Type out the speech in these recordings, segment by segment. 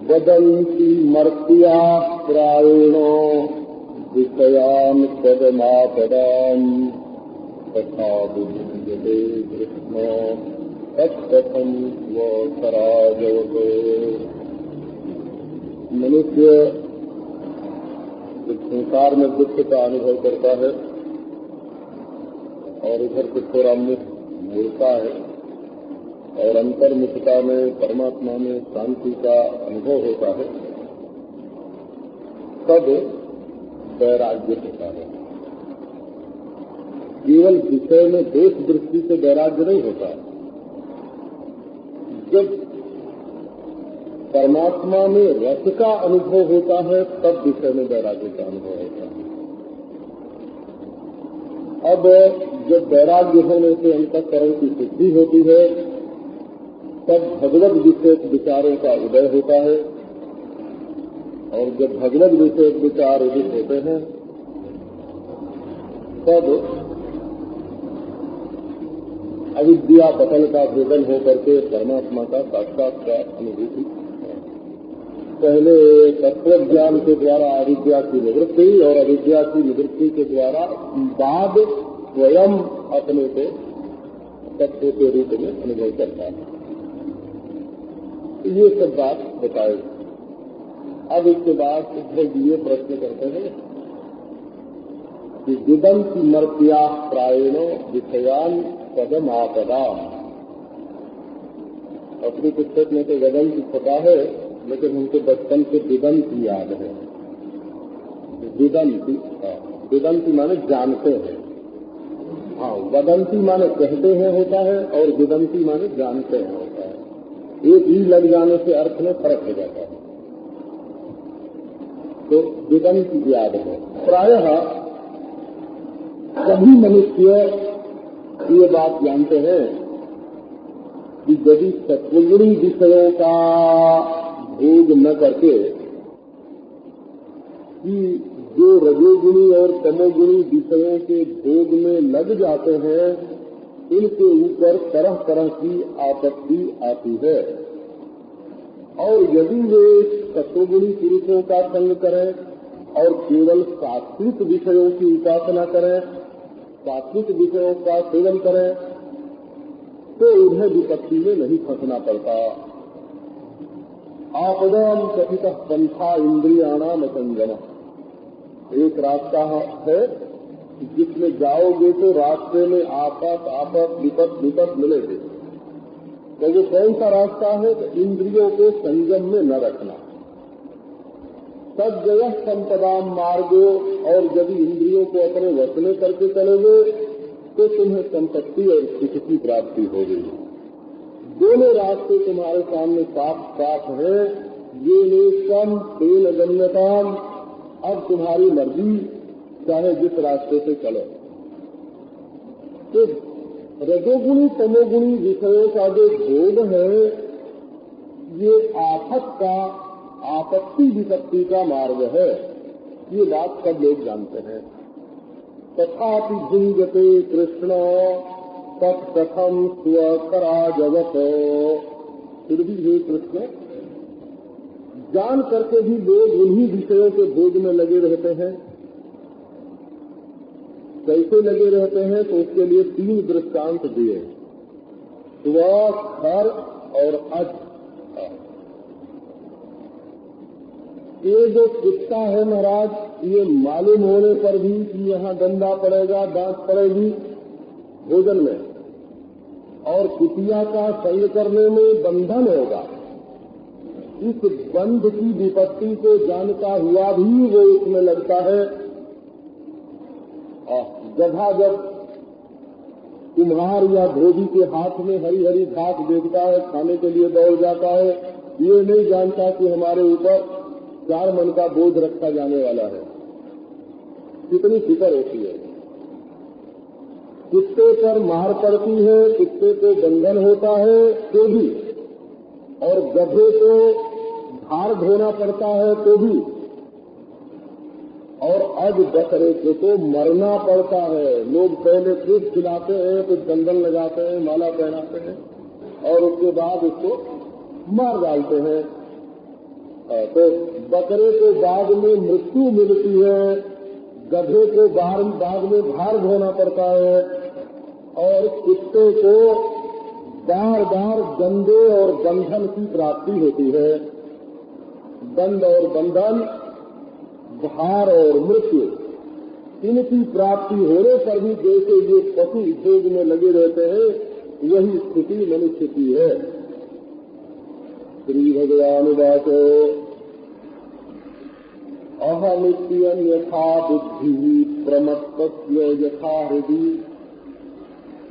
वदन्ति मर्त्या प्रायणो विषयान् पदमापदाम् तथा विद्यते कृष्ण तत्कथं स्वराजवतो। मनुष्य संसार में दुख का अनुभव करता है और इधर से थोड़ा मुख मोड़ता है और अंतर्मुखता में परमात्मा में शांति का अनुभव होता है, तब वैराग्य होता है। केवल विषय में देश दृष्टि से वैराग्य नहीं होता। जब परमात्मा में रस का अनुभव होता है तब विषय में वैराग्य का अनुभव होता है। अब जब वैराग्य होने से अंतःकरण की शुद्धि होती है तब भगवत विषय विचारों का उदय होता है, और जब भगवत विषय विचार उदित होते हैं तब अविद्या पतन का भेदन होकर के परमात्मा का साक्षात्कार अनुभूति। पहले तत्व ज्ञान के द्वारा अविद्या की निवृत्ति और अविद्या की निवृत्ति के द्वारा बाद स्वयं अपने को तत्व के रूप में अनुभव करता है। ये सब बात बताए। अब इसके बाद उद्धव ये प्रश्न करते हैं कि विदन्ति मर्त्या प्रायणो विषयान पदम आपदा। अपनी पुस्तक में तो वदंती पता है, लेकिन उनके बचपन से विदन्ति याद है। विदन्ति माने जानते हैं। हाँ, वदंती माने कहते हैं होता है और विदन्ति माने जानते हैं होता है। एक ही लग जाने से अर्थ में फर्क हो जाता है। तो विदन्ति याद है। प्रायः सभी मनुष्य ये बात जानते हैं कि यदि सत्वगुणी विषयों का भोग न करके कि जो रजोगुणी और तमोगुणी विषयों के भोग में लग जाते हैं, इनके ऊपर तरह तरह की आपत्ति आती है। और यदि वे सत्वगुणी पुरुषों का संग करें और केवल सात्विक विषयों की उपासना करें, सात्विक विषयों का सेवन करें, तो उन्हें विपत्ति में नहीं फंसना पड़ता। आपदाम कथित पंथा इंद्रियाणाम असंगम। एक रास्ता है जिसमें जाओगे तो रास्ते में आपस विपत मिलेगी। तो वो कौन सा रास्ता है? तो इंद्रियों को संयम में न रखना। तद्जय संपदाम मार्गो। और यदि इंद्रियों को अपने वश में करके चलोगे तो तुम्हें संपत्ति और सुख की प्राप्ति होगी। दोनों रास्ते तुम्हारे सामने साफ साफ है। ये नेकम तेल गम्यताम। अब तुम्हारी मर्जी, चाहे जिस रास्ते से चलो। तो रजोगुणी तमोगुणी विषयों का जो भोग है, ये आफत का, आपत्ति विपत्ति का मार्ग है। ये बात सब लोग जानते हैं। तथापि भुंजते कृष्ण तत्कथम स्वकराजवत। फिर भी हे कृष्ण, जान करके भी लोग उन्हीं विषयों के भोग में लगे रहते हैं। कैसे लगे रहते हैं? तो उसके लिए 3 दृष्टांत दिए, स्व, खर और अज। ये जो कुत्ता है महाराज, ये मालूम होने पर भी कि यहाँ डंडा पड़ेगा, डांट पड़ेगी भोजन में, और कुतिया का संग करने में बंधन होगा, इस बंध की विपत्ति को जानता हुआ भी वो इसमें लगता है। गधा जब कुम्हार या धोबी के हाथ में हरी हरी घास देखता है, खाने के लिए दौड़ जाता है, ये नहीं जानता कि हमारे ऊपर 4 मन का बोझ रखा जाने वाला है। कितनी फिक्र होती है। कुत्ते पर मार पड़ती है, कुत्ते को बंधन होता है तो भी, और गधे को भार ढोना पड़ता है तो भी, और अज बकरे को तो मरना पड़ता है। लोग पहले दूध खिलाते हैं, फिर चंदन लगाते हैं, माला पहनाते हैं, और उसके बाद उसको मार डालते हैं। तो बकरे को बाद में मृत्यु मिलती है, गधे को बाद में भार ढोना पड़ता है, और कुत्ते को बार बार गंदे और बंधन की प्राप्ति होती है। दंड और बंधन, भार और मृत्यु, इनकी प्राप्ति होने पर भी जैसे ये पशु भोग में लगे रहते हैं, वही स्थिति मनुष्य की है। श्री भगवान वाचो अहमित्यं यथा बुद्धि प्रमत्तस्य यथा हृदि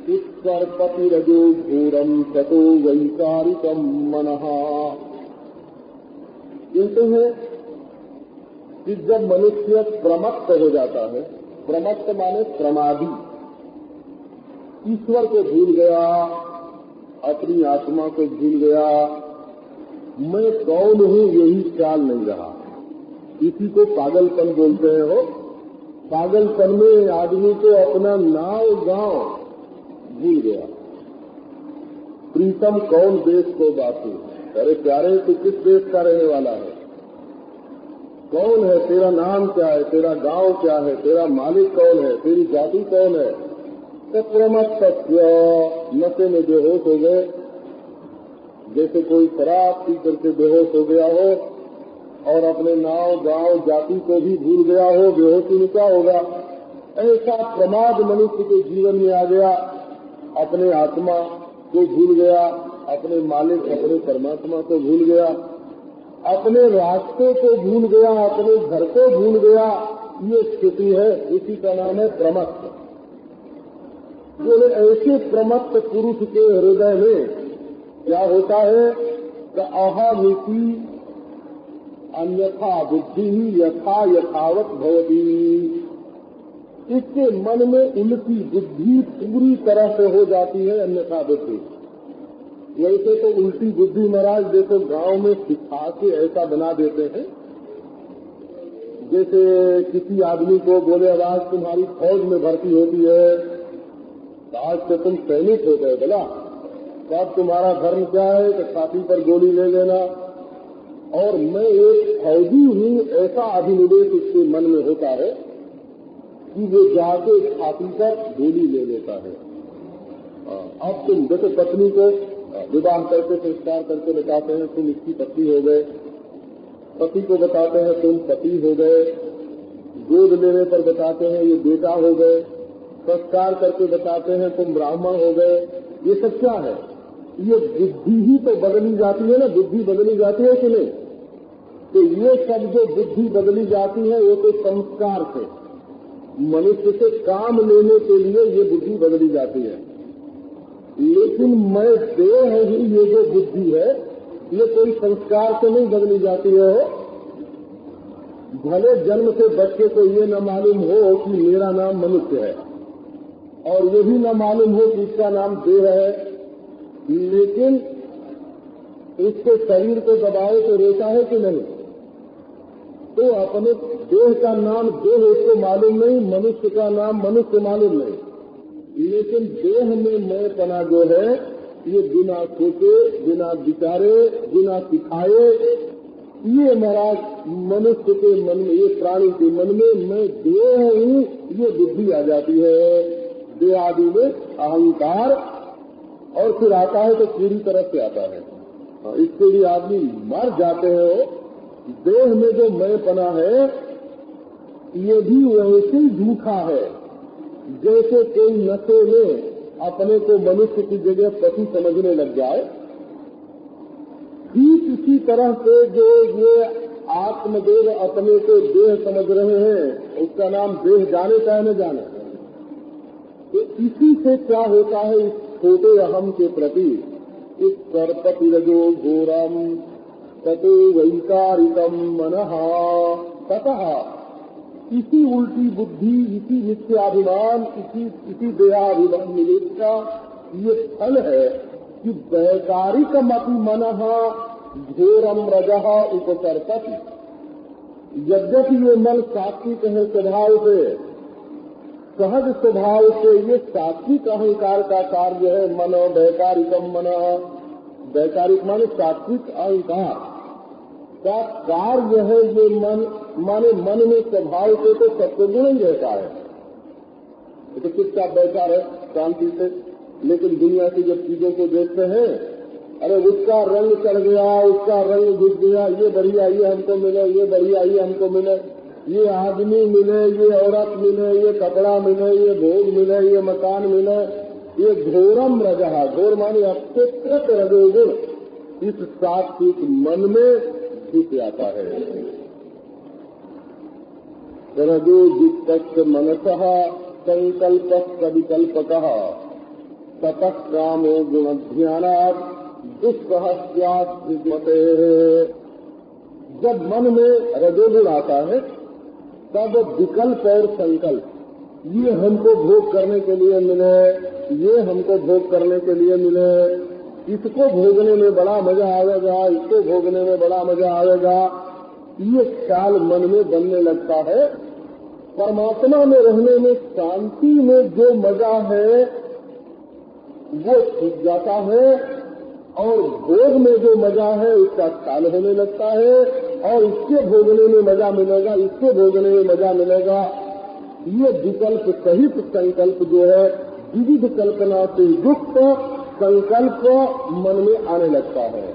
उत्सर्पतिरजो घोरम ततो वैकारिकम मनः। कहते हैं कि जब मनुष्य प्रमत्त हो जाता है, प्रमत्त माने प्रमादी, ईश्वर को भूल गया, अपनी आत्मा को भूल गया, मैं कौन हूँ यही ख्याल नहीं रहा, इसी को पागलपन बोलते हैं। हो पागलपन में आदमी को अपना नाव गांव भूल गया। प्रीतम कौन देश को बातू, अरे प्यारे तू किस देश का रहने वाला है, कौन है, तेरा नाम क्या है, तेरा गांव क्या है, तेरा मालिक कौन है, तेरी जाति कौन है। तो प्रमत्तस्य, नशे में बेहोश हो गए, जैसे कोई शराब पी करके बेहोश हो गया हो और अपने नाम गांव जाति को भी भूल गया हो, बेहोशी में क्या होगा। ऐसा प्रमाद मनुष्य के जीवन में आ गया, अपने आत्मा को भूल गया, अपने मालिक अपने परमात्मा को भूल गया, अपने रास्ते को भूल गया, अपने घर को भूल गया। ये स्थिति है, इसी का नाम है प्रमत्त। ऐसे प्रमत्त पुरुष के हृदय में क्या होता है कि अहमिति अन्यथा बुद्धि यथा यथावत भवति। इसके मन में उनकी बुद्धि पूरी तरह से हो जाती है अन्यथा बुद्धि। वैसे तो उल्टी बुद्धि महाराज देखो गांव में सिखा के ऐसा बना देते हैं, जैसे किसी आदमी को बोले अब आज तुम्हारी फौज में भर्ती होती है, तो आज से तुम सैनिक हो गए, बोला तो अब तुम्हारा धर्म क्या है कि छाती पर गोली ले लेना, और मैं एक फौजी हूँ ऐसा अभिनिवेश उसके मन में होता है कि वो जाके छाती पर गोली ले लेता है। अब तुम जैसे पत्नी को विवाह करके संस्कार करके बताते हैं तुम इसकी पत्नी हो गए, पति को बताते हैं तुम पति हो गए, गोद लेने पर बताते हैं ये बेटा हो गए, संस्कार करके बताते हैं तुम ब्राह्मण हो गए। ये सब क्या है? ये बुद्धि ही तो बदली जाती है ना, बुद्धि बदली जाती है कि नहीं? तो ये सब जो बुद्धि बदली जाती है वो तो संस्कार से, मनुष्य से काम लेने के लिए ये बुद्धि बदली जाती है। लेकिन मैं देह ही ये जो बुद्धि है ये कोई संस्कार से नहीं बदली जाती है। भले जन्म से बच्चे को ये न मालूम हो कि मेरा नाम मनुष्य है, और ये भी न मालूम हो कि इसका नाम देह है, लेकिन इसके शरीर को दबाए तो रोता है कि नहीं? तो अपने देह का नाम देह उसको मालूम नहीं, मनुष्य का नाम मनुष्य मालूम नहीं, लेकिन देह में मैं पना जो है ये बिना सोचे, बिना विचारे, बिना सिखाए, ये महाराज मनुष्य के मन में, ये प्राणी के मन में मैं देह हूँ ये बुद्धि आ जाती है। देह आदि में अहंकार, और फिर आता है तो पूरी तरह से आता है। इससे भी आदमी मर जाते हैं। देह में जो मैंपना है ये भी वैसे ही झूठा है जैसे कोई नशे में अपने को मनुष्य की जगह पशु समझने लग जाए। ठीक इसी तरह से जो ये आत्मदेव अपने को देह समझ रहे हैं, उसका नाम देह जाने चाहे न जाने, तो इसी से क्या होता है इस छोटे अहम के प्रति, इस सर्पतिरजो घोरम ततो वैकारिकम मनः ततः, इसी उल्टी बुद्धि, इसी मिथ्याभिमान, इसी देहाभिमान निवेश का ये फल है कि वैकारिकमपि मनः घोरम रजः उपसर्पति। यद्यपि ये मन सात्विक है स्वभाव से, सहज स्वभाव से ये सात्विक अहंकार का कार्य है। मनो वैकारिकम मनः, वैकारिक माने सात्विक अहंकार का कार्य है ये मन, माने मन में स्वभाव से तो सत्वगुण ही रहता है। तो चुपचाप बैठा रहे शांति से, लेकिन दुनिया की जब चीजों को देखते हैं, अरे उसका रंग चढ़ गया, उसका रंग घुस गया, ये बढ़िया ये हमको मिले, ये बढ़िया ये हमको मिले, ये आदमी मिले, ये औरत मिले, ये कपड़ा मिले, ये भोग मिले, ये मकान मिले, ये घोरम रजहा, घोर माने अत्यकृत रजोगुण इस सात्विक मन में घुस जाता है। रजोयुक्त मनसः संकल्प विकल्पकः ततः कामो गुणध्यानात् दुष्प्रहस्यास्मते। जब मन में रजोगुण आता है तब विकल्प और संकल्प, ये हमको भोग करने के लिए मिले, ये हमको भोग करने के लिए मिले, इसको भोगने में बड़ा मजा आएगा, इसको भोगने में बड़ा मजा आएगा, ये ख्याल मन में बनने लगता है। परमात्मा में रहने में, शांति में जो मजा है वो छूट जाता है, और भोग में जो मजा है उसका ख्याल होने लगता है, और इसके भोगने में मजा मिलेगा, इसके भोगने में मजा मिलेगा। ये विकल्प सहित संकल्प जो है, विविध कल्पना से युक्त संकल्प मन में आने लगता है।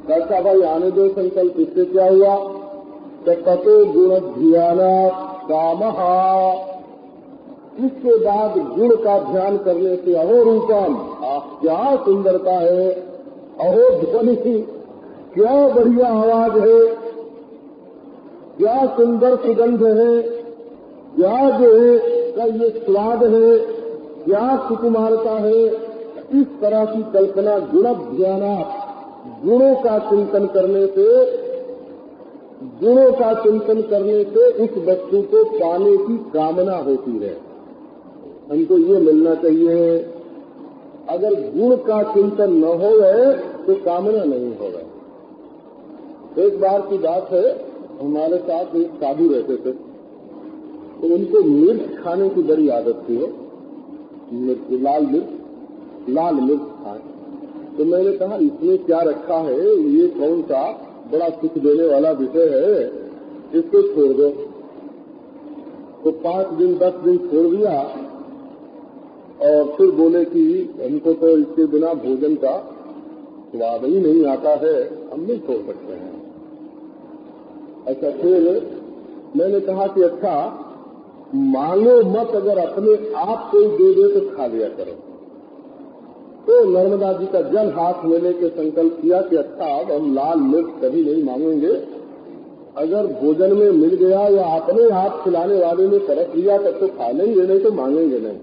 कैसा भाई आने दो संकल्प, इससे क्या हुआ? ततो गुण ध्याना कामहा, इसके बाद गुण का ध्यान करने से अहो रूपम, क्या सुंदरता है, अहो ध्वनि, क्या बढ़िया आवाज है, क्या सुंदर सुगंध है, क्या जो है का ये स्वाद है, क्या सुकुमारता है, इस तरह की कल्पना गुण ध्याना, गुणों का चिंतन करने से, गुणों का चिंतन करने से उस वस्तु को पाने की कामना होती है। हमको ये मिलना चाहिए। अगर गुण का चिंतन न हो तो कामना नहीं होगा। एक बार की बात है, हमारे साथ एक साधु रहते थे, तो उनको मिर्च खाने की बड़ी आदत थी। लाल मिर्च खाए। तो मैंने कहा इसमें क्या रखा है, ये कौन सा बड़ा सुख देने वाला विषय है, इसको छोड़ दो। तो 5 दिन 10 दिन छोड़ दिया, और फिर बोले कि हमको तो इसके बिना भोजन का स्वाद ही नहीं आता है, हम नहीं छोड़ सकते हैं। अच्छा, फिर मैंने कहा कि अच्छा मांगो मत, अगर अपने आप कोई दे दे तो खा लिया करो। तो नर्मदा जी का जल हाथ में लेके संकल्प किया कि अच्छा अब हम लाल मिर्च कभी नहीं मांगेंगे, अगर भोजन में मिल गया या अपने हाथ खिलाने वाले ने तरफ लिया तब तो खा लेंगे, नहीं तो मांगेंगे नहीं।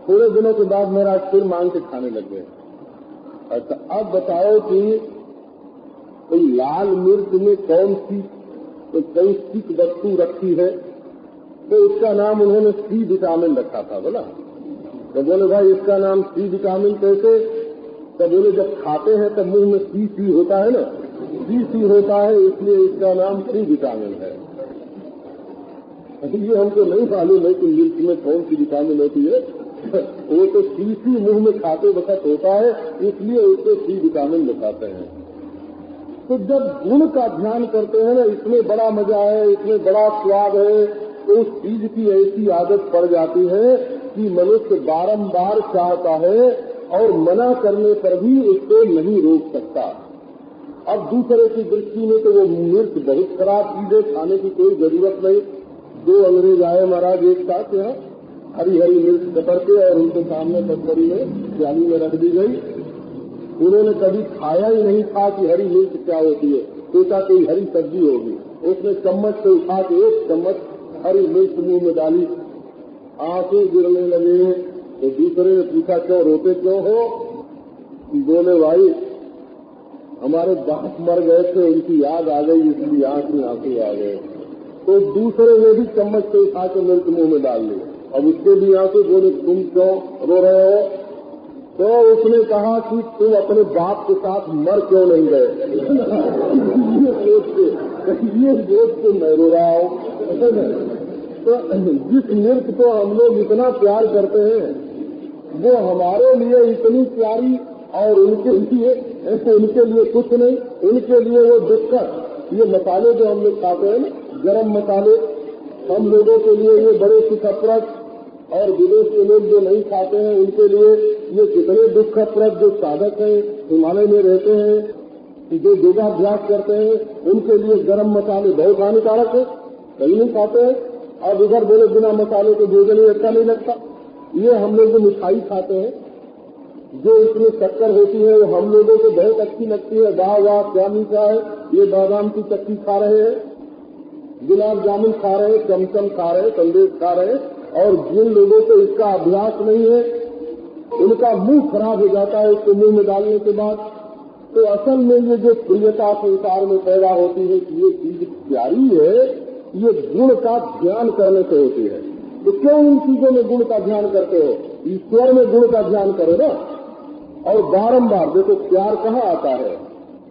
थोड़े दिनों के बाद मेरा फिर मांग के खाने लग गए। अच्छा, अब बताओ कि कोई लाल मिर्च में कौन सी तो पौष्टिक वस्तु रखी है, तो उसका नाम उन्होंने सी विटामिन रखा था। बोला तो बोले भाई इसका नाम सी विटामिन कैसे? तो बोले जब खाते हैं तो मुंह में सी होता है ना, सी होता है, इसलिए इसका नाम सी विटामिन है। ये हमको नहीं मालूम है कि मिर्च में कौन सी विटामिन होती है, वो तो शीशी मुंह में खाते वक्त होता है, इसलिए उसको सी विटामिन दिखाते हैं। तो जब गुण का ध्यान करते हैं ना, इसमें बड़ा मजा है, इसमें बड़ा स्वाद है, तो उस चीज की ऐसी आदत पड़ जाती है कि मनुष्य बारंबार चाहता है और मना करने पर भी उसको नहीं रोक सकता। अब दूसरे की दृष्टि में तो वो मिर्च बहुत खराब चीज है, खाने की कोई जरूरत नहीं। 2 अंग्रेज आए महाराज एक साथ यहाँ, हरी हरी मिर्च कतर के और उनके सामने पत्थरी में प्याली में रख दी गई। उन्होंने कभी खाया ही नहीं था कि हरी मिर्च क्या होती है, सोचा कोई हरी सब्जी होगी। उसने चम्मच से उठा के 1 चम्मच हरी मिर्च मुंह में डाली, आंसू गिरने लगे। तो दूसरे ने पूछा क्यों रोते क्यों हो? बोले भाई हमारे बाप मर गए थे, उनकी याद आ गई इसलिए आंख में आंसू आ गए। तो दूसरे ने भी चम्मच से उठा के मिर्च मुंह में डाल ली, अब उसके भी आंसू। बोले तुम क्यों रो रहे हो? तो उसने कहा कि तुम अपने बाप के साथ मर क्यों नहीं गए? ये सोच के मैं रो रहा हूँ। तो जिस मिर्च को हम लोग इतना प्यार करते हैं वो हमारे लिए इतनी प्यारी, और उनके लिए कुछ नहीं, उनके लिए वो दुष्कर। ये मसाले जो हम लोग खाते हैं ना, गरम मसाले, हम लोगों के लिए ये बड़े सुखप्रद, और विदेश के लोग जो नहीं खाते हैं उनके लिए ये कितने दुखप्रद। जो साधक हैं, हिमालय में रहते हैं, जो योगाभ्यास करते हैं, उनके लिए गरम मसाले बहुत हानिकारक है, कहीं नहीं खाते हैं। अब इधर बोले बिना मसाले के भोजन ही अच्छा नहीं लगता। ये हम लोग जो मिठाई खाते हैं जो इसमें शक्कर होती है, वो हम लोगों को बहुत अच्छी लगती है। वाह वाह क्या मीठा है, ये बादाम की चक्की खा रहे हैं, गुलाब जामुन खा रहे हैं, चमचम खा रहे हैं, संदेश खा रहे हैं। और जिन लोगों को इसका अभ्यास नहीं है उनका मुंह खराब हो जाता है इसको मुंह में डालने के बाद। तो असल में ये जो प्रियता संसार में पैदा होती है कि ये चीज प्यारी है, ये गुण का ध्यान करने से होती है। तो क्यों इन चीजों में गुण का ध्यान करते हो? ईश्वर में गुण का ध्यान करो ना। और बारंबार देखो प्यार कहाँ आता है,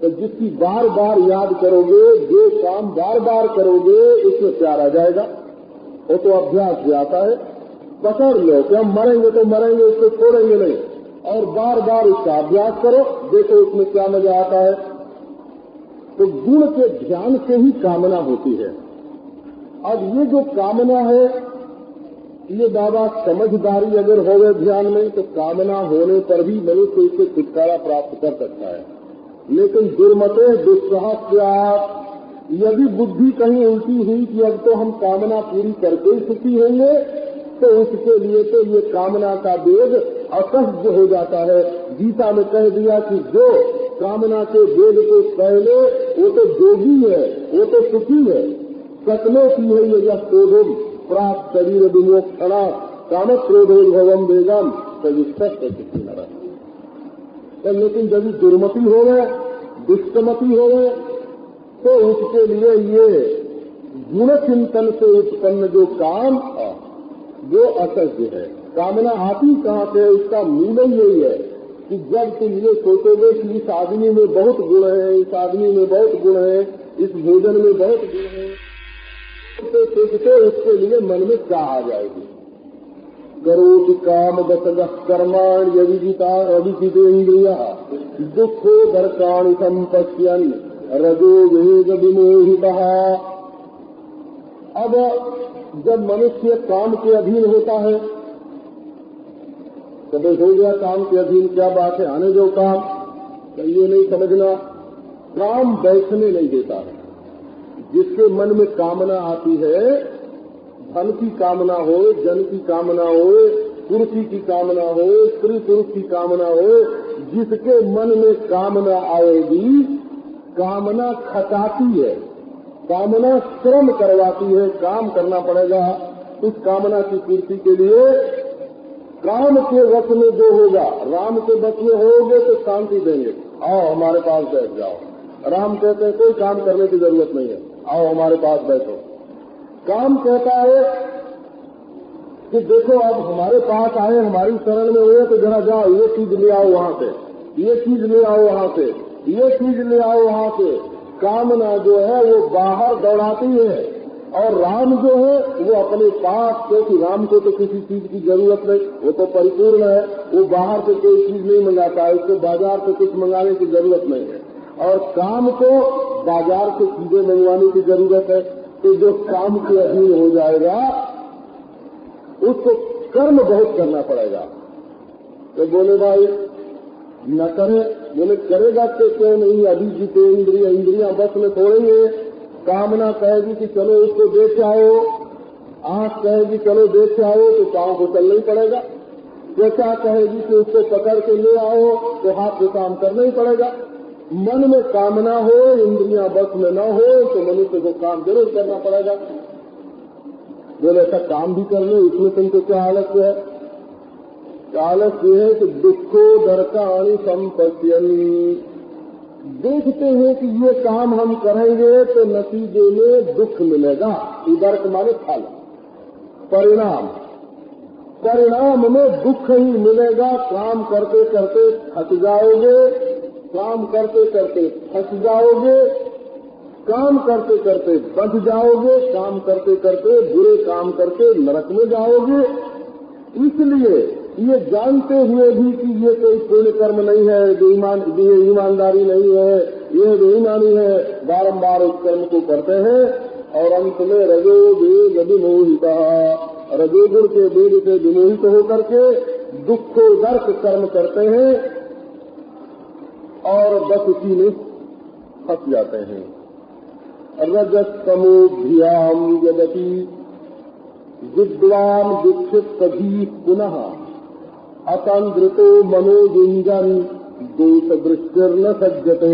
तो जिसकी बार बार याद करोगे, जो काम बार बार करोगे उसमें प्यार आ जाएगा। वो तो अभ्यास भी आता है। पकड़ लो कि हम मरेंगे तो मरेंगे, उसको छोड़ेंगे नहीं, और बार बार उसका अभ्यास करो, देखो उसमें क्या मजा आता है। तो गुण के ध्यान से ही कामना होती है। अब ये जो कामना है, ये बाबा समझदारी अगर हो गए ध्यान में, तो कामना होने पर भी मनुष्य इससे छुटकारा प्राप्त कर सकता है। लेकिन दुर्मते दुस्साहस्यात्, यदि बुद्धि कहीं उल्टी हुई कि अब तो हम कामना पूरी करके ही सुखी होंगे, तो उसके लिए तो ये कामना का वेग असह्य हो जाता है। गीता में कह दिया कि जो कामना के वेग को सह ले वो तो जोगी है, वो तो सुखी है। सकलो की है ये यह क्रोधम प्राप्त शरीर विमोक्षणा काम क्रोधोद्भवम वेगम सुखी न रहा। लेकिन जब दुर्मति हो गए, दुष्टमति हो गए, तो उसके लिए ये गुण चिंतन से उत्पन्न जो काम वो असह्य है। कामना आती कहाँ से? उसका मूल ही यही है कि जब तुम ये सोचोगे कि इस आदमी में बहुत गुण है, इस आदमी में बहुत गुण है, इस भोजन में बहुत गुण है, तो सोचते उसके लिए मन में क्या आ जाएगी? करोति काम दशगः कर्माणि अविजितेन्द्रिया दुखो दर्शाणि संपश्यन् रजो वेग विमोहितः। अब जब मनुष्य काम के अधीन होता है, कभी हो गया काम के अधीन, क्या बात है, आने दो काम, तो ये नहीं समझना काम बैठने नहीं देता है। जिसके मन में कामना आती है, धन की कामना हो, जन की कामना हो, कुर्सी की कामना हो, स्त्री पुरुष की कामना हो, जिसके मन में कामना आएगी, कामना खटाती है, कामना श्रम करवाती है, काम करना पड़ेगा उस कामना की पूर्ति के लिए। काम के वश में जो होगा, राम के वश में होगे तो शांति देंगे, आओ हमारे पास बैठ जाओ। राम कहते हैं कोई काम करने की जरूरत नहीं है, आओ हमारे पास बैठो। काम कहता है कि देखो अब हमारे पास आए, हमारी शरण में हुए, तो जरा जाओ ये चीज ले आओ वहां से, ये चीज ले आओ वहां से, ये चीज ले आओ वहां से। कामना जो है वो बाहर दौड़ाती है, और राम जो है वो अपने पास, क्योंकि राम को तो किसी चीज की जरूरत नहीं, वो तो परिपूर्ण है, वो बाहर से कोई चीज नहीं मंगाता है, उसको बाजार से कुछ मंगाने की जरूरत नहीं है। और काम को बाजार से चीजें मंगवाने की जरूरत है। तो जो काम के अधीन हो जाएगा उसको कर्म बहुत करना पड़ेगा। तो बोले भाई न करे, बोले करेगा तो क्यों नहीं, अभी जितेंद्रिय इंद्रियां बस में छोड़ेंगे। कामना कहेगी कि चलो उसको देख आओ, आंख कहेगी चलो देख आओ, तो पांव को चलना ही पड़ेगा। त्वचा कहेगी कि उसको पकड़ के ले आओ, तो हाथ से काम करना ही पड़ेगा। मन में कामना हो, इंद्रियां बस में न हो, तो मनुष्य को काम जरूर करना पड़ेगा। बोले ऐसा काम भी कर लो, इसमें तुमको क्या आलस्य है? आलस्य है कि दुखो दर्काणि संपत्तियन, देखते हैं कि ये काम हम करेंगे तो नतीजे में दुख मिलेगा। उदर्क माने फल, परिणाम, परिणाम में दुख ही मिलेगा। काम करते करते थक जाओगे, काम करते करते फंस जाओगे, काम करते करते बच जाओगे, काम करते करते बुरे काम करके नरक में जाओगे। इसलिए ये जानते हुए भी कि ये कोई पुण्य कर्म नहीं है, ये ईमानदारी नहीं है, ये बेईमानी है, बारंबार उस कर्म को करते हैं और अंत में रजोवेग विमोहिता, रजोगुण के वेग से विमोहित होकर के दुखोदर्क कर्म करते हैं और बस उसी में फंस जाते हैं। रजस्तमोभ्याम यदपि विद्वान दीक्षित कभी पुनः असंद्रितो मनोजुंजन दोष दृष्टिर्न सज्जते।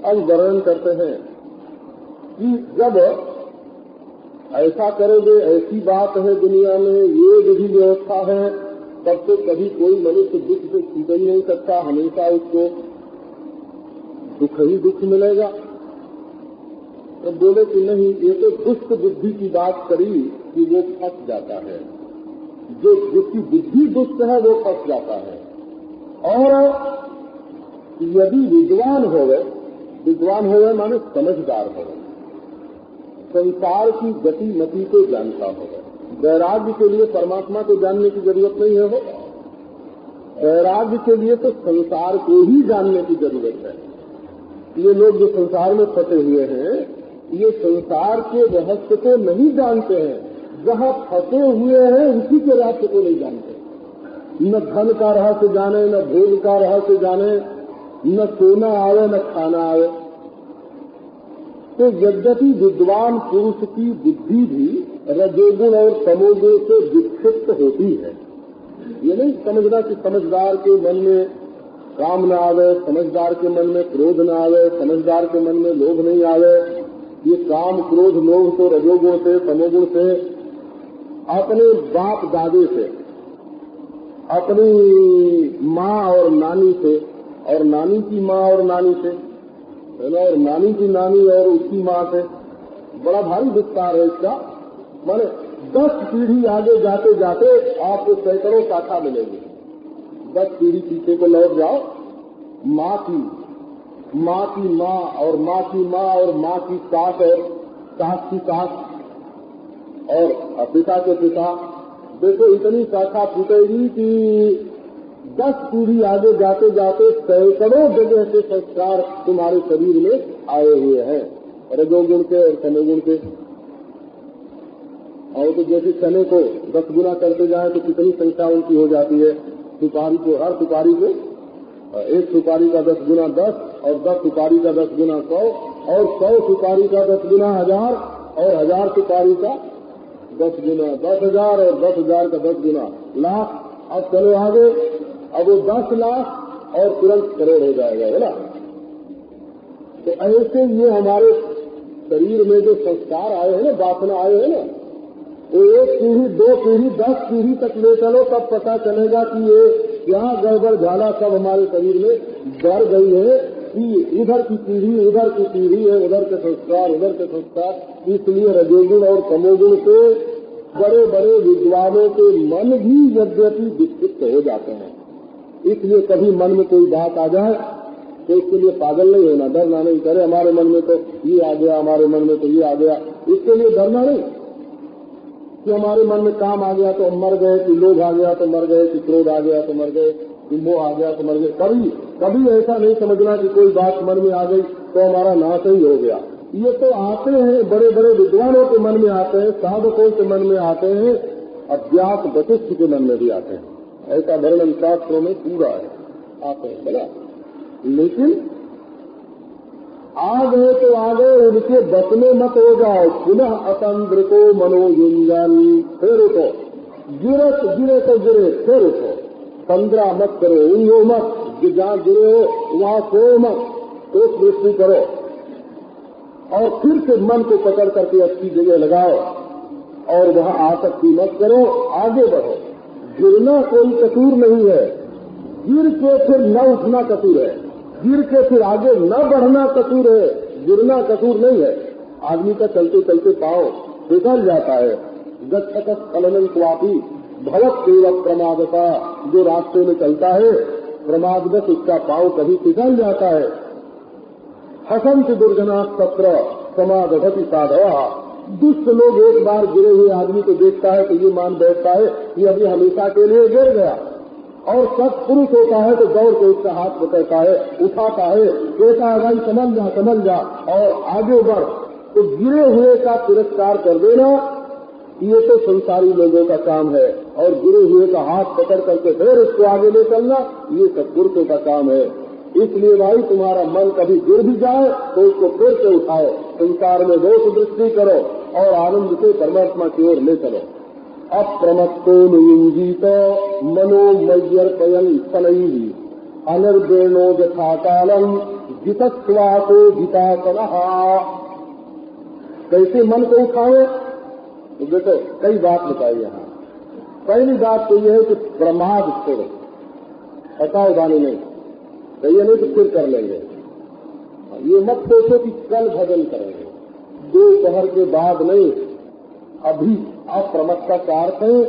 अब वर्णन करते हैं कि जब ऐसा करोगे, ऐसी बात है दुनिया में, ये विधि व्यवस्था है, तब तो कभी कोई मनुष्य दुख से छूट ही नहीं सकता, हमेशा उसको दुख ही दुख मिलेगा। तो बोले कि नहीं, ये तो दुष्ट बुद्धि की बात करी कि वो फंस जाता है, जो जिसकी बुद्धि दुष्ट है वो फंस जाता है। और यदि विद्वान हो गए माने समझदार हो गए, संसार की गति मति को जानता हो गए। वैराग्य के लिए परमात्मा को जानने की जरूरत नहीं है, वैराग्य के लिए तो संसार को ही जानने की जरूरत है। ये लोग जो संसार में फंसे हुए हैं, ये संसार के रहस्य को नहीं जानते हैं, जहाँ फंसे हुए हैं उसी के रहस्य को नहीं जानते। न धन का रहस्य जाने, न भोग का रहस्य जाने, न सोना आवे न खाना आवे। तो यद्यपि विद्वान पुरुष की बुद्धि भी रजोगुण और तमोगुण से विक्षिप्त होती है, ये नहीं समझना कि समझदार के मन में काम न आवे, समझदार के मन में क्रोध न आवे, समझदार के मन में लोभ नहीं आवे। ये काम क्रोध लोभ तो रजोगुण से तमोगुण से, अपने बाप दादे से, अपनी माँ और नानी से, और नानी की माँ और नानी से, है ना, और नानी की नानी और उसकी माँ से, बड़ा भारी विस्तार है इसका। माने 10 पीढ़ी आगे जाते जाते आपको सैकड़ों शाखा मिलेगी। 10 पीढ़ी पीछे को लौट जाओ, माँ की माँ और माँ की माँ और माँ की सास और सास की सास और पिता के पिता, देखो इतनी शाखा फूटेगी कि 10 पीढ़ी आगे जाते जाते सैकड़ों जगह से संस्कार तुम्हारे शरीर में आए हुए हैं, रजोगुण के और तमोगुण के। और तो जैसे चने को 10 गुना करते जाए तो कितनी संख्या उनकी हो जाती है। सुपारी को, हर सुपारी को, एक सुपारी का 10 गुना 10 और 10 सुपारी का 10 गुना 100 और 100 सुपारी का 10 गुना 1000 और 1000 सुपारी का 10 गुना 10,000 और 10,000 का 10 गुना लाख। अब चलो आगे, अब वो 10 लाख और तुरंत करोड़ हो जाएगा, है ना। तो ऐसे ये हमारे शरीर में जो संस्कार आए हैं ना, वासना आए हैं ना, वो 1 पीढ़ी 2 पीढ़ी 10 पीढ़ी तक ले चलो, तब पता चलेगा कि ये क्या गड़बड़ झाला सब हमारे शरीर में बढ़ गई है कि इधर की पीढ़ी उधर की पीढ़ी है, उधर के संस्कार उधर के संस्कार। इसलिए रजोगुण और तमोगुण से बड़े बड़े विद्वानों के मन भी यद्यपि विक्षिप्त हो जाते हैं। इसलिए कभी मन में कोई बात आ जाए तो इसके लिए पागल नहीं होना, डरना नहीं। करे हमारे मन में तो ये आ गया, हमारे मन में तो ये आ गया, इसके लिए डरना नहीं कि हमारे मन में काम आ गया तो हम मर गए, कि लोभ आ गया तो मर गए, कि क्रोध आ गया तो मर गए, कि मोह आ गया तो मर गए। कभी कभी ऐसा नहीं समझना कि कोई बात मन में आ गई तो हमारा नाश ही हो गया। ये तो आते हैं, बड़े बड़े विद्वानों के मन में आते हैं, साधकों के मन में आते हैं, अज्ञात वशिष्ठ के मन में भी आते हैं। ऐसा वर्णन शास्त्रों में पूरा है, आते हैं बोला। लेकिन आ गए तो आ गए, उनके बस में मत हो जाओ। पुनः असंद्र को मनोयुंजन, फिर उठो, गिरे तो गिरे, फिर उठो, तंद्रा मत करो, ऊँघो मत, जहाँ गिरे हो वहाँ सो मत, तो दृष्टि करो और फिर से मन को पकड़ करके अच्छी जगह लगाओ और वहाँ आसक्ति मत करो, आगे बढ़ो। गिरना कोई कसूर नहीं है, गिर के फिर न उठना कसूर है, गिर के फिर आगे न बढ़ना कसूर है, गिरना कसूर नहीं है। आदमी का चलते चलते पाँव फिसल जाता है। गच्छत स्खलनं क्वापि भवत सेवक प्रमादता, जो रास्ते में चलता है प्रमादवश उसका पाँव कभी फिसल जाता है। हसंत दुर्जना सत्र समाधति साधवा, दुष्ट लोग एक बार गिरे हुए आदमी को देखता है तो ये मान बैठता है कि अभी हमेशा के लिए गिर गया, और सत्पुरुष होता है तो दौड़ के उसका हाथ पकड़ता है, उठाता है, कहता है भाई समझ जा और आगे बढ़। तो गिरे हुए का तिरस्कार कर देना ये तो संसारी लोगों का काम है, और गिरे हुए का हाथ पकड़ करके फिर उसको आगे ले चलना ये सत्पुरुषों का काम है। इसलिए भाई तुम्हारा मन कभी गिर भी जाए तो उसको फिर से उठाओ, संसार में दोष दृष्टि करो और आनंद से परमात्मा की ओर ले चलो। अप्रमत्तो नियुंजीत मनोमय्यर्पयन् शनैः अनिर्देणो यथा कालम् जितस्वासो जितासनः। कैसे मन को उठावे? तो देखो कई बात बताई यहाँ। पहली बात तो यह है कि प्रमाद छोड़ो, हटाओ गाने नहीं, कहिए नहीं तो फिर कर लेंगे। ये मत सोचो कि कल भजन करेंगे, दोपहर के बाद नहीं, अभी। अप्रमत्ता का अर्थ है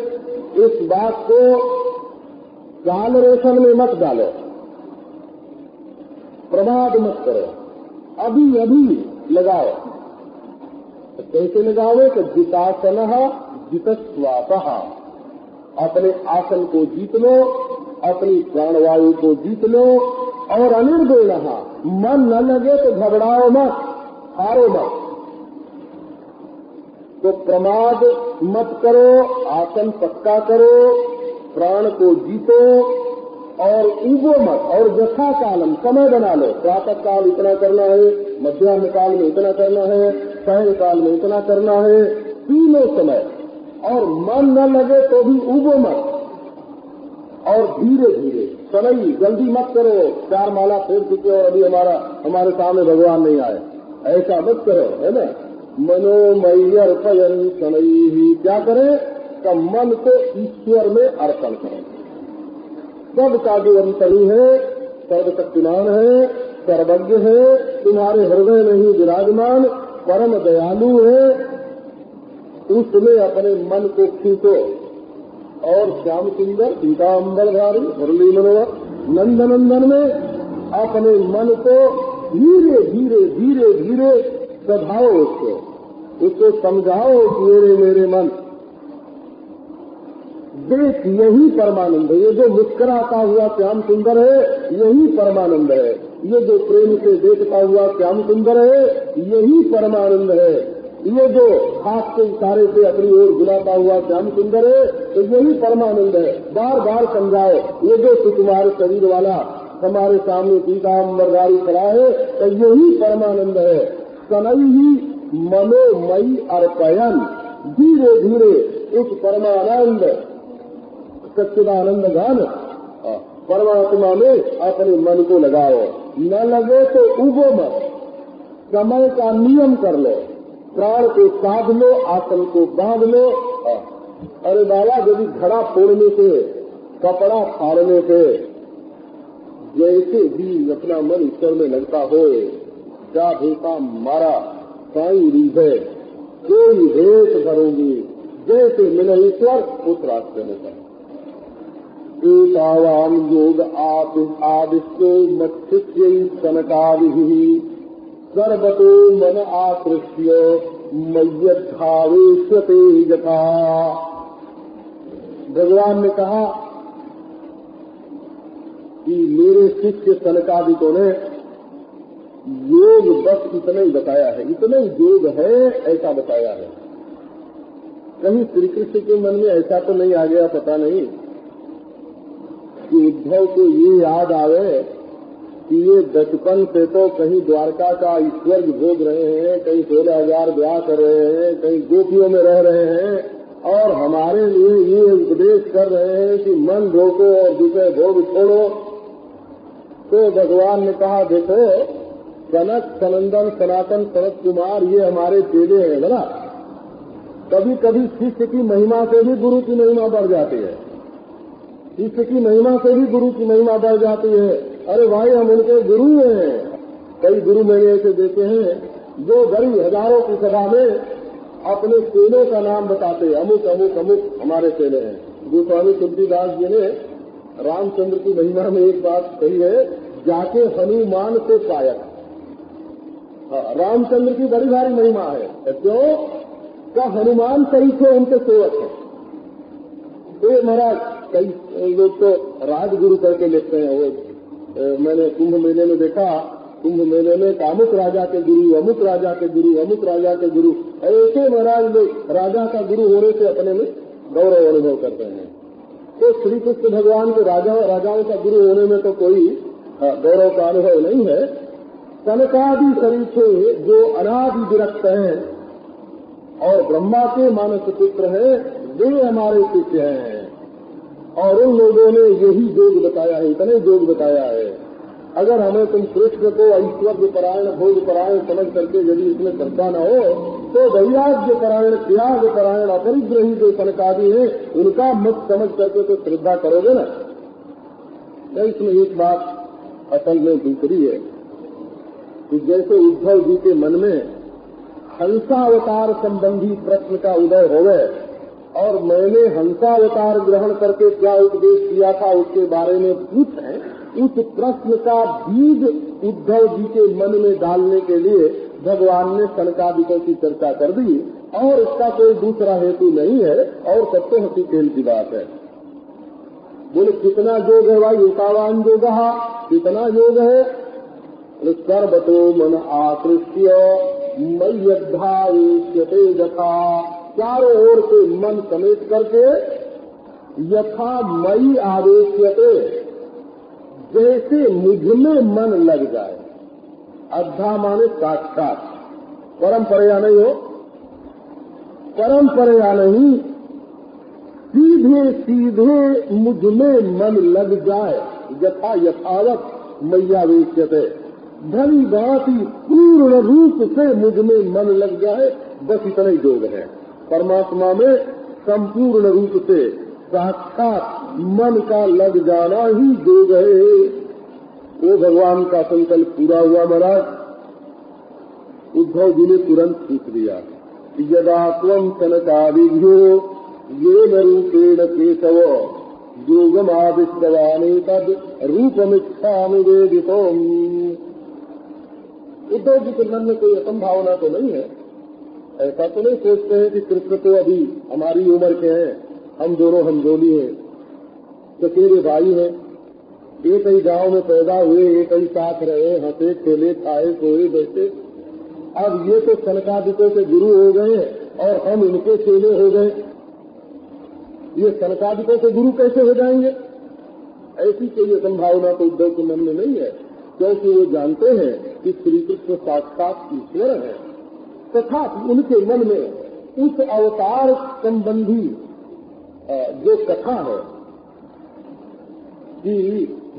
इस बात को कालरेशन में मत डालो, प्रमाद मत करो, अभी अभी लगाओ। तो कैसे लगाओगे? तो जितासन जितस्वास, अपने आसन को जीत लो, अपनी प्राणवायु को जीत लो, और अनिर्देण, मन न लगे तो घबराओ मत, हारो मत। तो प्रमाद मत करो, आसन पक्का करो, प्राण को जीतो और ऊबो मत। और यथा कालम, समय बना लो, प्रातः काल इतना करना है, मध्याह्न काल में इतना करना है, सायं काल में इतना करना है, तीनों समय। और मन न लगे तो भी ऊबो मत, और धीरे धीरे, सनई जल्दी मत करो, 4 माला फेर चुके और अभी हमारे सामने भगवान नहीं आए, ऐसा मत करो, है ना। मनोमय्यर्पयन् शनैः, क्या करें? का मन को ईश्वर में अर्पण करें। सबका जो अंतरी है, सर्वशक्तिमान है, सर्वज्ञ है, तुम्हारे हृदय में ही विराजमान, परम दयालु है, उसमें अपने मन को खींचो। और श्याम सुंदर पीताम्बरधारी मुरली मनोहर नंदनंदन में अपने मन को धीरे धीरे धीरे धीरे सधाओ, उसको समझाओ कि मेरे मन देख, यही परमानंद है। ये जो मुस्कुराता हुआ श्याम सुंदर है यही परमानंद है। ये जो प्रेम से देखता हुआ श्याम सुंदर है यही परमानंद है। ये जो हाथ के इशारे से अपनी ओर बुलाता हुआ श्याम सुंदर है तो यही परमानंद है। बार बार समझाओ, ये जो सुकुमार शरीर वाला हमारे सामने पीताम्बरधारी खड़ा है तो यही परमानंद है। शनैः मनोमयी अर्पयन्, धीरे धीरे उस परमानंद सच्चिदानंद गान परमात्मा में अपने मन को लगाओ। न लगे तो उबो मत, समय का नियम कर लो, प्राण को साध लो, आसन को बांध लो। अरे बाबा, यदि घड़ा फोड़ने से, कपड़ा फाड़ने से जैसे भी अपना मन ईश्वर में लगता हो, क्या भूसा मारा साई रीझे, कोई भेष भरूंगी, जैसे मिले ईश्वर उस रास्ते में चलो। एतावान योग आदिष्टो मत्स्यै सनकादिः सर्वतो मन आकृष्य मय्यद्धावेष्यते यथा। भगवान ने कहा कि मेरे शिष्य सनकादिकों ने योग बस इतना ही बताया है, इतना ही योग है ऐसा बताया है। कहीं श्री कृष्ण के मन में ऐसा तो नहीं आ गया, पता नहीं, कि उद्धव को ये याद आवे कि ये बचपन से तो कहीं द्वारका का ईश्वर भोग रहे हैं, कहीं 16,000 ब्याह कर रहे हैं, कहीं गोपियों में रह रहे हैं, और हमारे लिए ये उपदेश कर रहे हैं कि मन रोको और दूसरे भोग छोड़ो। तो भगवान ने कहा, देखो सनक, सनंदन, सनातन, सनत कुमार ये हमारे चेले हैं ना। कभी कभी शिष्य की महिमा से भी गुरु की महिमा बढ़ जाती है, शिष्य की महिमा से भी गुरु की महिमा बढ़ जाती है। अरे भाई, हम उनके गुरु हैं। कई गुरु मैंने ऐसे देखे हैं जो बड़ी हजारों की सभा में अपने चेलों का नाम बताते, अमुक अमुक अमुक हमारे चेले हैं। गोस्वामी तुलसीदास जी ने रामचंद्र की महिमा में एक बात कही है, जाके हनुमान से पायक। रामचंद्र की बड़ी भारी महिमा है, क्यों? क्या हनुमान सही थे, उनके सेवक हैं। तो महाराज कई लोग तो राजगुरु करके लिखते हैं। वो मैंने कुंभ मेले में देखा, कुंभ मेले में अमुक राजा के गुरु, अमुक राजा के गुरु, अमुक राजा के गुरु, ऐसे महाराज लोग राजा का गुरु होने से अपने में गौरव अनुभव करते हैं। तो श्री कृष्ण भगवान के राजाओं का गुरु होने में तो कोई गौरव का अनुभव नहीं है। सनकादि सरीखे जो अनादि विरक्त हैं और ब्रह्मा के मानस पुत्र हैं, वे हमारे शिष्य हैं। और उन लोगों ने यही योग बताया है, इतने योग बताया है। अगर हमें तुम कृष्ण को ऐश्वर्य परायण, भोग परायण समझ करके यदि इसमें श्रद्धा न हो, तो वैराग्य परायण, त्याग परायण, अपरिग्रही जो सनकादि है उनका मत समझ करके तो श्रद्धा करोगे ना। तो इसमें एक बात असल में दूसरी है कि जैसे उद्धव जी के मन में हंसावतार संबंधी प्रश्न का उदय हो गए और मैंने हंसावतार ग्रहण करके क्या उपदेश किया था उसके बारे में पूछे, उस प्रश्न का बीज उद्धव जी के मन में डालने के लिए भगवान ने सनकादिकों की चर्चा कर दी, और इसका कोई दूसरा हेतु नहीं है, और सब तो हंसी खेल की बात है। बोले कितना योग है भाई? एतावान योग, कितना योग है? सर्वतो मन आकृष्य मय्यद्धावेष्यते यथा, चारों ओर से मन समेट करके यथा मयि आवेश्यते, जैसे मुझ में मन लग जाए। अद्धा माने साक्षात, परंपरा नहीं हो, परंपरा नहीं, सीधे सीधे मुझ में मन लग जाए। यथा यथावत मय्यावेश्यते, धनी भांति पूर्ण रूप से मुझ में मन लग जाए, बस इतना ही योग है। परमात्मा में संपूर्ण रूप से साक्षात मन का लग जाना ही योग है। वो भगवान का संकल्प पूरा हुआ महाराज। उद्धव जी ने तुरंत पूछ दिया, यदा त्वं सनकादिभ्यो येन रूपेण केशव योगमादिष्टवानि तद रूपमिच्छामि वेदितुम्। उद्धव जी के मन में कोई असंभावना तो नहीं है, ऐसा तो नहीं सोचते हैं कि कृष्ण तो अभी हमारी उम्र के हैं, हम दोनों हमजोली हैं, चचेरे भाई हैं, एक ही गांव में पैदा हुए, एक ही साथ रहे, हंसे खेले खाए सोए बैठे। अब ये तो सनकादिकों के गुरु हो गए और हम इनके चेले हो गए, ये सनकादिकों के गुरु कैसे हो जाएंगे? ऐसी कोई संभावना तो उद्धव के मन में नहीं है, क्योंकि वो जानते हैं कि श्री कृष्ण साक्षात ईश्वर है। तथा उनके मन में उस अवतार संबंधी जो कथा है कि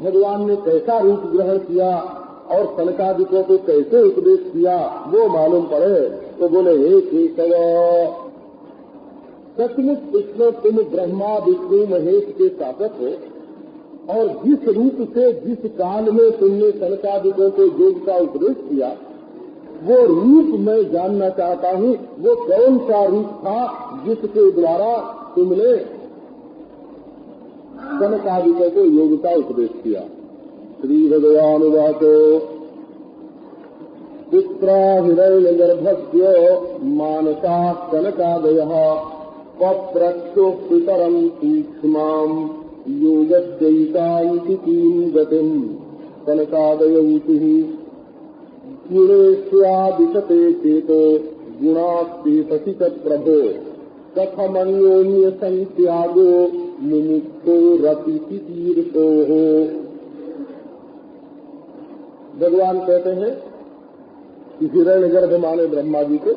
भगवान ने कैसा रूप ग्रहण किया और सनकादिकों को कैसे उपदेश किया, वो मालूम पड़े। तो बोले, हे केशव, सचमुच कृष्ण तुम ब्रह्मा विष्णु महेश के शासक हो, और जिस रूप से जिस काल में तुमने सनकादिकों को योग का उपदेश किया, वो रूप मैं जानना चाहता हूँ। वो कौन सा रूप था जिसके द्वारा तुमने सनकादिकों को योग का उपदेश किया। श्री भगवान वाचो पुत्रा हिरण्यगर्भस्य मानसा सनकादयः पप्रक्षो पितरं सूक्ष्मां योगस्यैकान्तिकीं गतिं सनकादयौतिः गुणेष्वादिशते चेतो गुणास्ते सति च प्रभो कथमन्योन्य संत्यागो मुमुक्षो रतिति तीर्थो। भगवान कहते हैं कि हिरण्यगर्भ माने ब्रह्मा जी के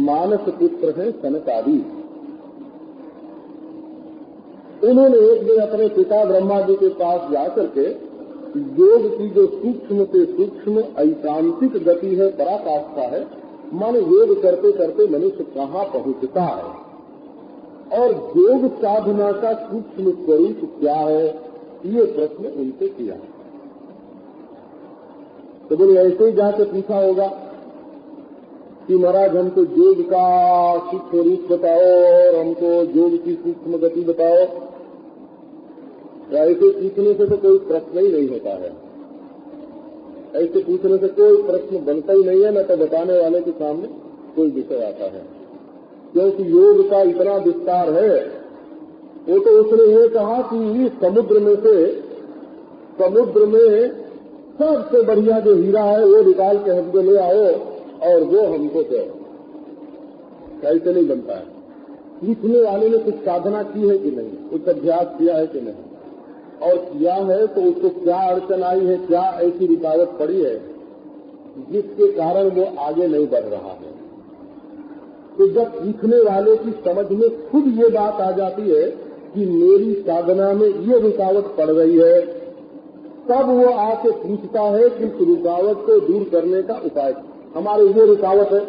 मानस पुत्र हैं सनकादि। उन्होंने एक दिन अपने पिता ब्रह्मा जी के पास जाकर के योग की जो सूक्ष्म से सूक्ष्म ऐकांतिक गति है, पराकाष्ठा है, माने योग करते करते मनुष्य कहाँ पहुँचता है और योग साधना का सूक्ष्म स्वरूप क्या है, ये प्रश्न उनसे किया। तो बोले ऐसे ही जाके पूछा होगा कि महाराज हमको योग का सूक्ष्म रूप बताओ और हमको योग की सूक्ष्म गति बताओ। ऐसे पूछने से तो कोई प्रश्न ही नहीं होता है, ऐसे पूछने से कोई प्रश्न बनता ही नहीं है, न तो बताने वाले के सामने कोई विषय आता है, क्योंकि योग का इतना विस्तार है। वो तो उसने ये कहा कि समुद्र में सबसे बढ़िया जो हीरा है वो निकाल के हमको ले आओ और वो हमको दो। ऐसे नहीं बनता है। पूछने वाले ने कुछ साधना की है कि नहीं, कुछ अभ्यास किया है कि नहीं, और किया है तो उसको क्या अड़चन आई है, क्या ऐसी रुकावट पड़ी है जिसके कारण वो आगे नहीं बढ़ रहा है। तो जब पूछने वाले की समझ में खुद ये बात आ जाती है कि मेरी साधना में ये रुकावट पड़ रही है, तब वो आके पूछता है कि इस रुकावट को दूर करने का उपाय, हमारे ये रुकावट है,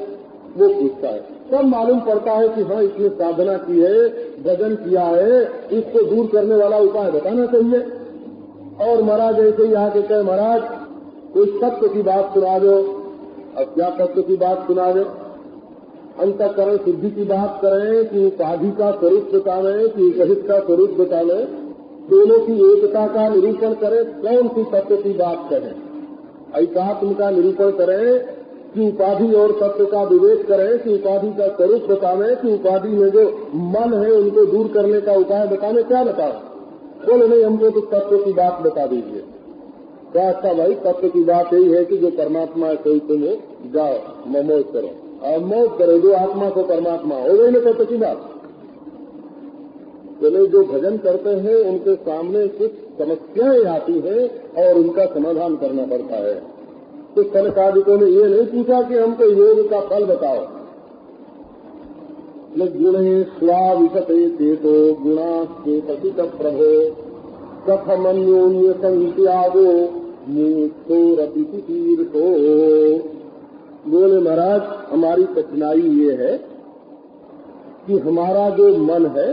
वो पूछता है। तब मालूम पड़ता है कि हाँ इसने साधना की है, भजन किया है, इसको दूर करने वाला उपाय बताना चाहिए। और महाराज ऐसे ही आके कहे महाराज कोई सत्य की बात सुना दो। अब क्या सत्य की बात सुना दो? अंतःकरण शुद्धि की बात करें कि उपाधि का स्वरूप बतावें कि उपहित का स्वरूप बतावें, दोनों की एकता का निरूपण करें, कौन सी तत्व की बात करें? ऐकात्म का निरूपण करें कि उपाधि और तत्व का विवेक करें कि उपाधि का स्वरूप बतावें कि उपाधि में जो मन है उनको दूर करने का उपाय बतावें, क्या बताओ? बोले नहीं हमको तो तत्व की बात बता दीजिए। क्या अच्छा भाई तत्व की बात यही है कि जो परमात्मा है कोई तुम जाओ मौज करो और मौज करो, जो आत्मा को परमात्मा हो गई ना तत्व की बात। चले जो भजन करते हैं उनके सामने कुछ समस्याएं आती हैं और उनका समाधान करना पड़ता है। तो सनकादिकों ने ये नहीं पूछा कि हमको योग का फल बताओ। गुणे स्वाविशते चेतो गुणास्ते पतित प्रभो कथमन्योन्य संत्यागो मुक्तो रतिति तीर्थो। बोले महाराज हमारी कठिनाई ये है कि हमारा जो मन है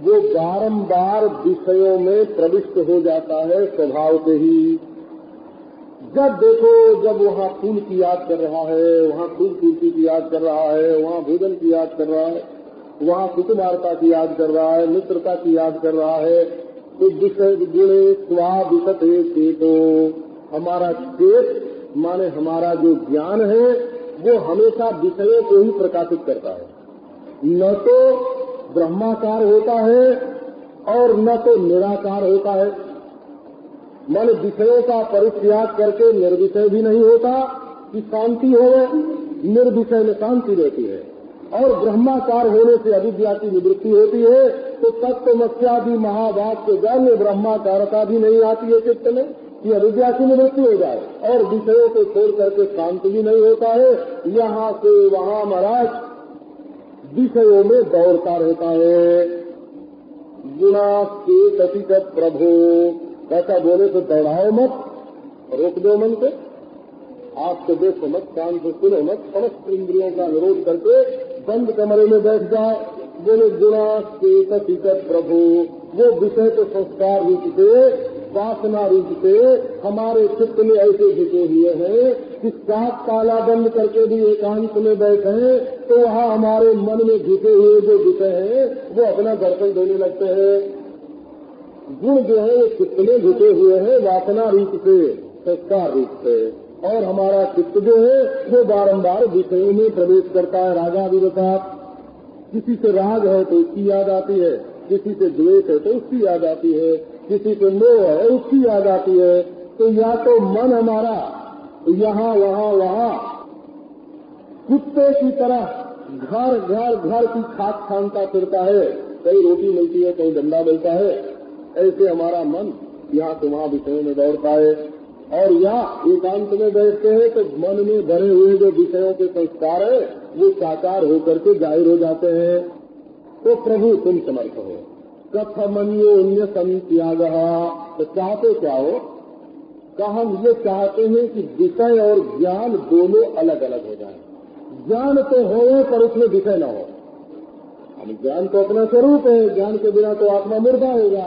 वो बारंबार विषयों में प्रविष्ट हो जाता है स्वभाव से ही। जब देखो जब वहाँ फूल की याद कर रहा है, वहाँ खूबसूरती की याद कर रहा है, वहाँ भोजन की याद कर रहा है, वहाँ कुसुमारता की याद कर रहा है, मित्रता की याद कर रहा है, तो विषय गुणे स्वाविशते चेतो हमारा चेत माने हमारा जो ज्ञान है वो हमेशा विषयों को ही प्रकाशित करता है। न तो ब्रह्माकार होता है और न तो निराकार होता है। माने विषयों का परित्याग करके निर्विषय भी नहीं होता कि शांति हो, निर्विषय में शांति रहती है। और ब्रह्माकार होने से अविद्या की निवृत्ति होती है। तो तत्वमस्यादि महावाक्य ज्ञान में ब्रह्माकारता भी नहीं आती है चित्त में कि अविद्या की निवृत्ति हो जाए, और विषयों को छोड़ करके शांति भी नहीं होता है। यहाँ से वहाँ महाराज विषयों में दौड़ता रहता है। गुणा के कथित प्रभो, ऐसा बोले तो दौड़ाओ मत, रोक दो मन को, आप तो देखो मत, कान से सुनो मत, समस्त इंद्रियों का विरोध करके बंद कमरे में बैठ जाओ। बोले गुणा के कथित प्रभु, वो विषय तो संस्कार रूप से वासना रूप से हमारे चित्त में ऐसे झुके हुए हैं कि सात ताला बंद करके भी एकांत में बैठे तो वहाँ हमारे मन में झुके हुए जो विषय हैं वो अपना दर्शन देने लगते हैं। गुण जो है वो चित्त में घुटे हुए हैं वासना रूप से, संस्कार रूप से, और हमारा चित्त जो है वो बारंबार विषयों में प्रवेश करता है। रागाविरता, किसी से राग है तो उसकी याद आती है, किसी से द्वेष है तो उसकी याद आती है, किसी से मोह है उसकी याद आती है। तो या तो मन हमारा यहाँ वहाँ कुत्ते की तरह घर की खाक छानता फिरता है, कहीं रोटी मिलती है कहीं डंडा मिलता है, ऐसे हमारा मन यहाँ से वहाँ विषयों में दौड़ता है। और या एकांत में बैठते हैं तो मन में भरे हुए जो विषयों के संस्कार है वो साकार होकर के जाहिर हो जाते हैं। तो प्रभु तुम समर्थ हो। कथमन्योन्य संत्याग, तो चाहते क्या हो? हम ये चाहते हैं कि विषय और ज्ञान दोनों अलग अलग हो जाए। ज्ञान तो हो पर उसमें विषय न हो। हम ज्ञान तो अपना स्वरूप है, ज्ञान के बिना तो आत्मा मुर्दा होगा।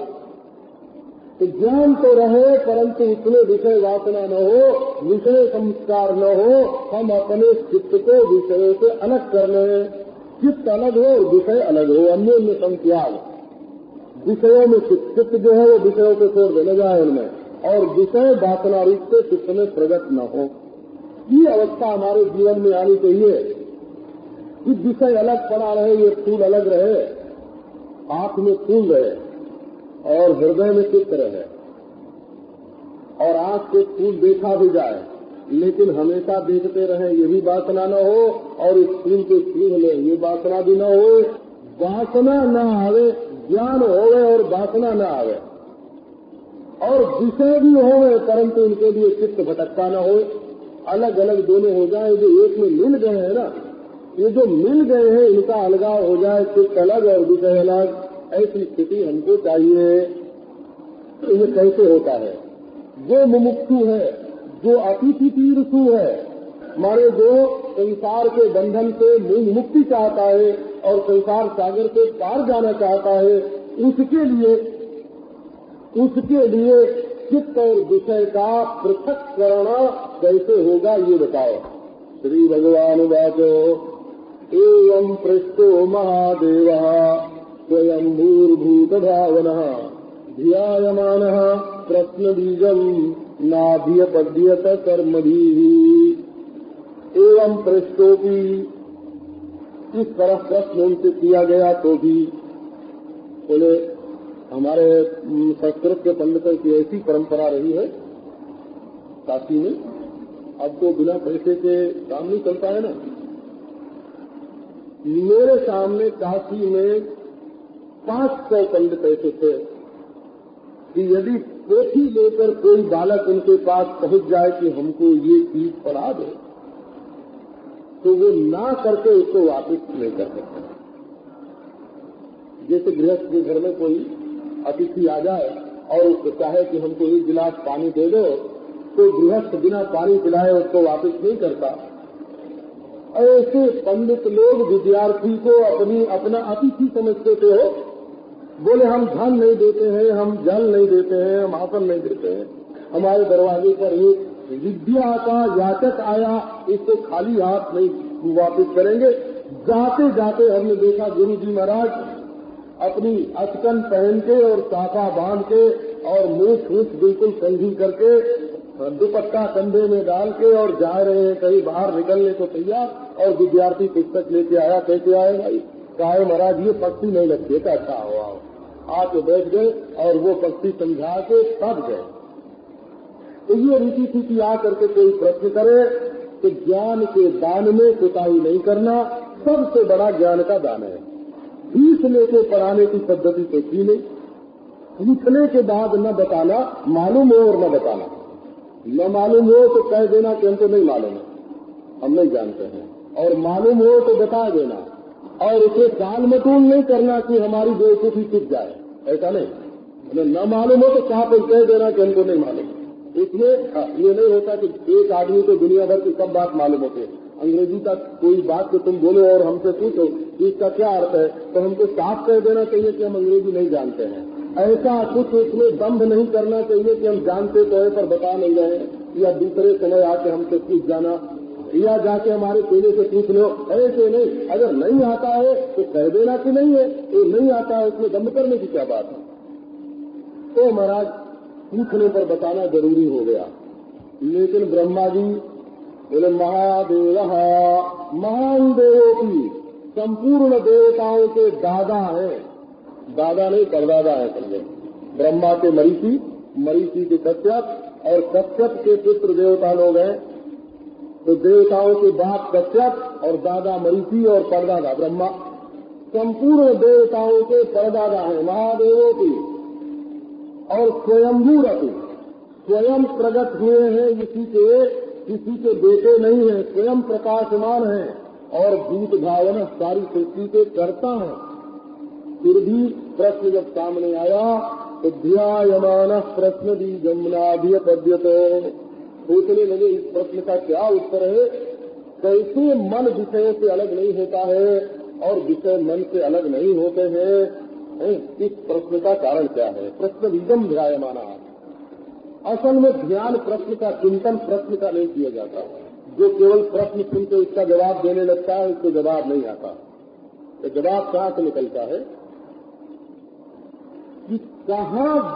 तो ज्ञान तो रहे परंतु उसमें विषय वासना न हो, विषय संस्कार न हो। हम अपने चित्त को विषयों से अलग कर लें, चित्त अलग हो और विषय अलग हो। अन्योन्य संत्याग, विषयों में चित्त जो है वो विषयों को छोड़ देने जाए उनमें, और विषय वासना रूप से चित्त में प्रकट न हो। ये अवस्था हमारे जीवन में आनी चाहिए कि विषय अलग पड़ा रहे, ये फूल अलग रहे, आंख में फूल रहे और हृदय में चित्त रहे, और आंख से फूल देखा भी जाए लेकिन हमेशा देखते रहे, ये भी वासना न हो, और इस फूल को छीन ले, ये वासना भी न हो। वासना न आवे, ज्ञान होवे और वासना न आवे, और विषय भी होवे परंतु उनके लिए चित्त भटकता न हो। अलग अलग दोनों हो जाए। जो एक में मिल गए हैं ना, ये जो मिल गए हैं इनका अलगाव हो जाए, चित्त अलग और विषय अलग, ऐसी स्थिति हमको चाहिए। तो ये कैसे होता है? जो मुमुक्षु है, जो अतिथि तीर्थु है, मारे जो संसार के बंधन से मुक्ति चाहता है और संसार सागर से पार जाना चाहता है, उसके लिए चित्त और विषय का पृथक्करण कैसे होगा ये बताओ। श्री भगवान वाचो एवं पृष्ठो महादेव स्वयं भूर्भूत भावनः ध्यायमानः प्रश्न बीजम नाभ्यपद्यत कर्मभिः। एवं पृष्ठों की इस तरह प्रश्न उनसे किया गया तो भी बोले हमारे संस्कृत के पंडितों की ऐसी परंपरा रही है काशी में। अब तो बिना पैसे के काम नहीं चलता है ना। मेरे सामने काशी में 500 पंडित ऐसे थे कि यदि पोथी लेकर कोई बालक उनके पास पहुंच जाए कि हमको ये चीज पढ़ा दे, तो वो ना करके उसको वापस नहीं कर सकते। जैसे गृहस्थ के घर में कोई अतिथि आ जाए और उसको चाहे कि हमको एक गिलास पानी दे दो, तो गृहस्थ बिना पानी पिलाए उसको वापस नहीं करता। ऐसे पंडित लोग विद्यार्थी को अपना अतिथि समझते थे। हो बोले हम धन नहीं देते हैं, हम जल नहीं देते हैं, हम आसन नहीं देते हैं। हमारे दरवाजे पर एक विद्या का याचक आया, इसको खाली हाथ नहीं वापस करेंगे। जाते जाते हमने देखा गुरु जी महाराज अपनी अचकन पहन के और साफा बांध के और मूछ बिल्कुल कंघी करके दुपट्टा कंधे में डाल के और जा रहे हैं कहीं बाहर निकलने को तैयार। और विद्यार्थी पुस्तक लेके आया। कैसे आए भाई? कहा महाराज ये पक्षी नहीं लगती का अच्छा हुआ। आके बैठ गए और वो पक्षी समझा के तब गए। तो ये रीति थी कि आकर के कोई प्रश्न करे कि ज्ञान के दान में कोताही नहीं करना सबसे बड़ा ज्ञान का दान है। फीस लेके पढ़ाने की पद्धति तो थी नहीं। पूछने के बाद न बताना, मालूम हो और न बताना। न मालूम हो तो कह देना कि हमको नहीं मालूम है, हम नहीं जानते हैं, और मालूम हो तो बता देना। और उसे टाल मटोल नहीं करना कि हमारी बेवकूफी चुप जाए, ऐसा नहीं। न मालूम हो तो कहाँ पर कह देना कि हमको नहीं मालूम। इसमें ये नहीं होता कि एक आदमी को दुनिया भर की सब बात मालूम होती है। अंग्रेजी का कोई बात तो तुम बोलो और हमसे पूछो कि इसका क्या अर्थ है, तो हमको साफ कह देना चाहिए कि हम अंग्रेजी नहीं जानते हैं। ऐसा कुछ उसमें दम्भ नहीं करना चाहिए कि हम जानते तो है पर बता नहीं रहे, या दूसरे समय आके हमसे पूछ जाना, या जाके हमारे पीढ़े से पूछ लो। ऐसे नहीं, अगर नहीं आता है तो कह देना कि नहीं है, तो नहीं आता है उसमें दम्भ करने की क्या बात है। तो महाराज पूछने पर बताना जरूरी हो गया। लेकिन ब्रह्मा जी बोले महादेव महान देवों की संपूर्ण देवताओं के दादा हैं, दादा नहीं परदादा है समझे। ब्रह्मा के मरीचि, मरीचि के कश्यप और कश्यप के पुत्र देवता लोग हैं। तो देवताओं के बाप कश्यप और दादा मरीचि और परदादा ब्रह्मा, संपूर्ण देवताओं के परदादा हैं महादेवों की। और स्वयंभू रति स्वयं प्रकट हुए हैं, किसी के बेटे नहीं है, स्वयं प्रकाशमान है और भूत भावन सारी सृष्टि के करता है। फिर भी प्रश्न जब सामने आया तो ध्यायमान प्रश्न दी जमुनाधिय पद्यतो, सोचने लगे इस प्रश्न का क्या उत्तर है। कैसे मन विषयों से अलग नहीं होता है और विषय मन से अलग नहीं होते हैं, इस प्रश्न का कारण क्या है। प्रश्न विगम ध्यायमाना, असल में ध्यान प्रश्न का, चिंतन प्रश्न का नहीं किया जाता। जो केवल प्रश्न सुनकर उसका जवाब देने लगता है उसको जवाब नहीं आता। तो जवाब कहाँ से निकलता है कि कहाँ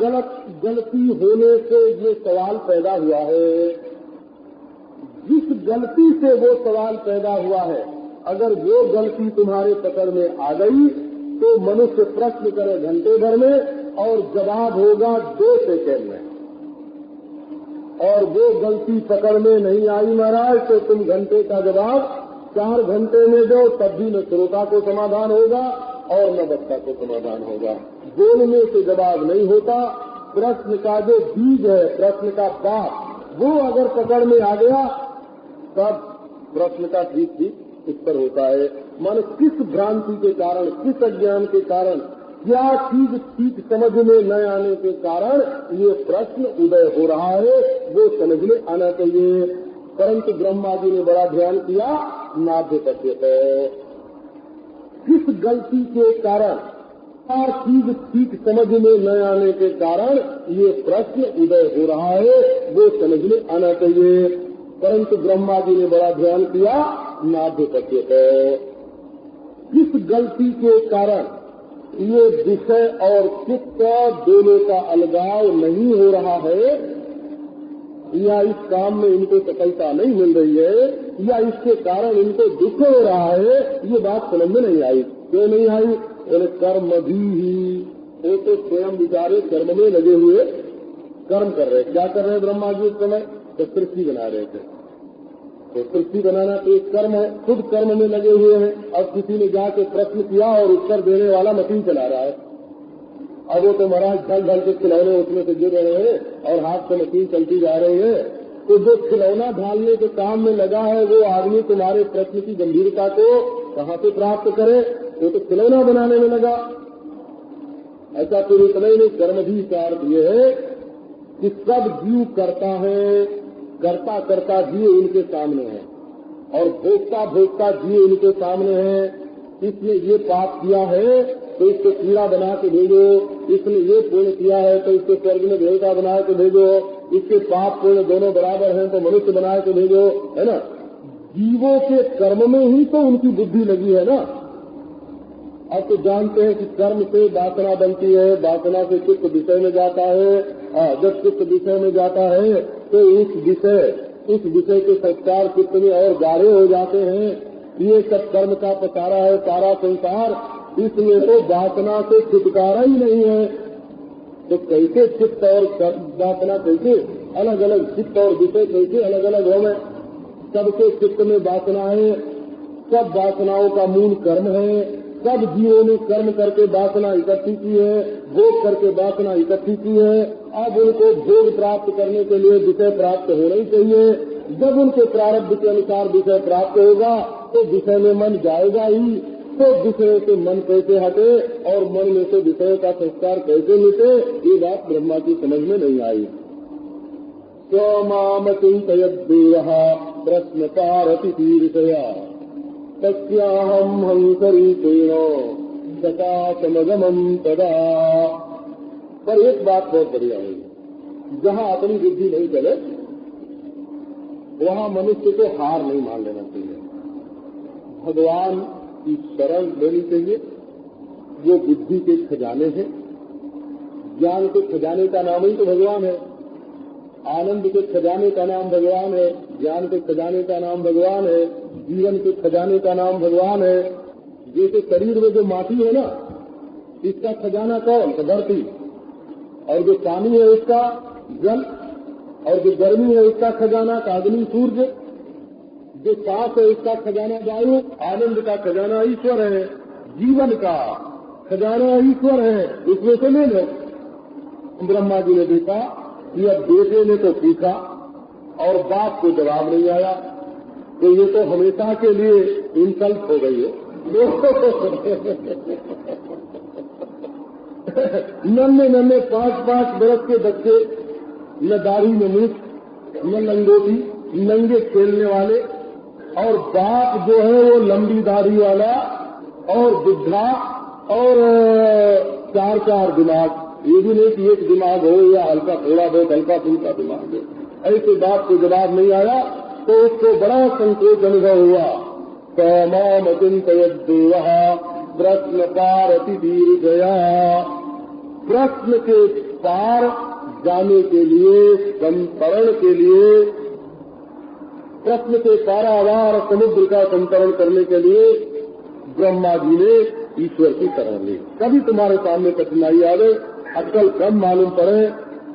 गलती होने से ये सवाल पैदा हुआ है। जिस गलती से वो सवाल पैदा हुआ है, अगर वो गलती तुम्हारे पकड़ में आ गई तो मनुष्य प्रश्न करे घंटे भर में और जवाब होगा 2 सेकंड में। और वो गलती पकड़ में नहीं आई महाराज तो तुम घंटे का जवाब 4 घंटे में दो, तब भी न श्रोता को समाधान होगा और न वक्ता को समाधान होगा। बोलने से जवाब नहीं होता। प्रश्न का जो बीज है, प्रश्न का बाप, वो अगर पकड़ में आ गया तब प्रश्न का ठीक ठीक उत्तर होता है। मन किस भ्रांति के कारण, किस अज्ञान के कारण, क्या चीज ठीक समझ में न आने के कारण ये प्रश्न उदय हो रहा है, वो समझ में आना चाहिए। परंतु ब्रह्मा जी ने बड़ा ध्यान किया, नाभ्य पद्यते, किस गलती के कारण, हर चीज ठीक समझ में न आने के कारण ये प्रश्न उदय हो रहा है, वो समझ में आना चाहिए। परंतु ब्रह्मा जी ने बड़ा ध्यान किया, नाभ्य पद्यते, किस गलती के कारण ये विषय और चित्त दोनों का अलगाव नहीं हो रहा है, या इस काम में इनको सफलता नहीं मिल रही है, या इसके कारण इनको दुख हो रहा है, ये बात समझ में नहीं आई। क्यों नहीं आई? बोले कर्म भी ही, वो तो स्वयं विचारे कर्म में लगे हुए कर्म कर रहे। क्या कर रहे ब्रह्मा जी उस समय? तो सृष्टि बना रहे थे। तो सृष्टि बनाना तो एक कर्म है, खुद कर्म में लगे हुए हैं। अब किसी ने जाके प्रश्न किया और उत्तर देने वाला मशीन चला रहा है। अब वो तो महाराज ढल ढल के खिलौने उसमें से गिर रहे हैं और हाथ से मशीन चलती जा रही है। तो जो खिलौना ढालने के काम में लगा है वो आदमी तुम्हारे प्रश्न की गंभीरता को कहाँ से प्राप्त करे? वो तो खिलौना बनाने में लगा। ऐसा फिर इतना ही नहीं, कर्म भी का अर्थ ये है कि सब जीव करता है, करता करता जीव इनके सामने है और भोगता भोगता जीव इनके सामने है। इसने ये पाप किया है तो इसको कीड़ा बना के भेजो, इसने ये पुण्य किया है तो इसको स्वर्ग में देवता बना के भेजो, इसके पाप पुण्य दोनों बराबर हैं तो मनुष्य बना के भेजो, है ना। जीवों के कर्म में ही तो उनकी बुद्धि लगी है ना। अब तो जानते हैं कि कर्म से वासना बनती है, वासना से चित्त विषय में जाता है, जब चित्त विषय में जाता है तो उस विषय के संस्कार चित्त में और गाढ़े हो जाते हैं। ये सब कर्म का पसारा है सारा संसार, इसलिए तो वासना से छुटकारा ही नहीं है। तो कैसे चित्त और वासना कैसे अलग अलग, चित्त और विषय कैसे अलग अलग हो गए? सबके चित्त में वासना है, सब वासनाओं का मूल कर्म है। सब जीवों ने कर्म करके वासना इकट्ठी की है, भोग करके वासना इकट्ठी की है। अब उनको भोग प्राप्त करने के लिए विषय प्राप्त होना ही चाहिए। जब उनके प्रारब्ध के अनुसार विषय प्राप्त होगा तो विषय में मन जाएगा ही। तो विषय से मन कैसे हटे और मन में से विषय का संस्कार कैसे मिटे, ये बात ब्रह्मा की समझ में नहीं आई। स्वमाम चिंतयद् देवः प्रश्न पारति ईर्षया तस्याहं हंसरूपेण सका समगमं तदा। पर एक बात बहुत बढ़िया है, जहाँ अपनी बुद्धि नहीं चले वहाँ मनुष्य को हार नहीं मान लेना चाहिए। भगवान की शरण लेनी चाहिए, वो बुद्धि के खजाने हैं। ज्ञान के खजाने का नाम ही तो भगवान है, आनंद के खजाने का नाम भगवान है, ज्ञान के खजाने का नाम भगवान है, जीवन के खजाने का नाम भगवान है। जैसे शरीर में जो माटी है ना, इसका खजाना कौन? तो धरती। और जो पानी है उसका जल, और जो गर्मी है उसका खजाना अग्नि सूर्य, जो सांस है उसका खजाना वायु, आनंद का खजाना ईश्वर है, जीवन का खजाना ईश्वर है। इसमें से ले लो। ब्रह्मा जी ने देखा कि अब बेटे ने तो पूछा और बाप को जवाब नहीं आया, तो ये तो हमेशा के लिए इंसल्ट हो गई है। नन्हे नन्हे 5-5 बरस के बच्चे, न दाढ़ी न मूछ, न लंगोटी, नंगे खेलने वाले, और बाप जो है वो लंबी दाढ़ी वाला और बुढ़ा और 4-4 दिमाग। ये भी नहीं कि एक दिमाग हो या हल्का थोड़ा बहुत हल्का फुल्का दिमाग हो। ऐसे बाप को जवाब नहीं आया तो उसको बड़ा संकोच अनुभव हुआ। माम चिंतयद्देव प्रश्न पार अति दीर गया। प्रश्न के पार जाने के लिए, संतरण के लिए, प्रश्न के पारावार समुद्र का संतरण करने के लिए ब्रह्मा जी ने ईश्वर की शरण ली। कभी तुम्हारे सामने कठिनाई आवे, अक्कल कम मालूम पड़े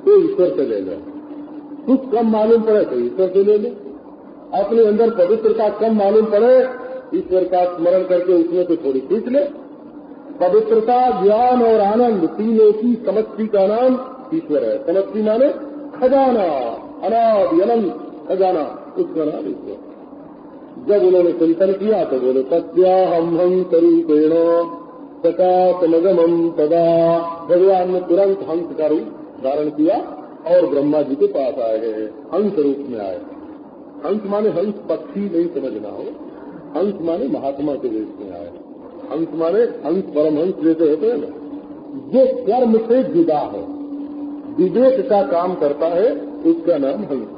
तो ईश्वर से ले लो, कुछ कम मालूम पड़े तो ईश्वर से ले लो, अपने अंदर पवित्रता कम मालूम पड़े ईश्वर का स्मरण करके उसमें से थोड़ी सीख ले। पवित्रता, ज्ञान और आनंद तीनों की समष्टि का नाम ईश्वर है। समष्टि माने खजाना, अनादि अनंत खजाना, उसका नाम ईश्वर। जब उन्होंने चिंतन किया तो बोले सत्याहम स्वरूपेण सकाशमगमम तदा। भगवान ने तुरंत हंस का रूप धारण किया और ब्रह्मा जी के पास आए हैं, हंस रूप में आए। हंस माने हंस पक्षी नहीं समझना हो, हंस माने महात्मा के रूप में आए। हंस माने हंस परमहंस जैसे होते हैं ना, जो कर्म से जुदा है, विवेक का काम करता है, उसका नाम हंस।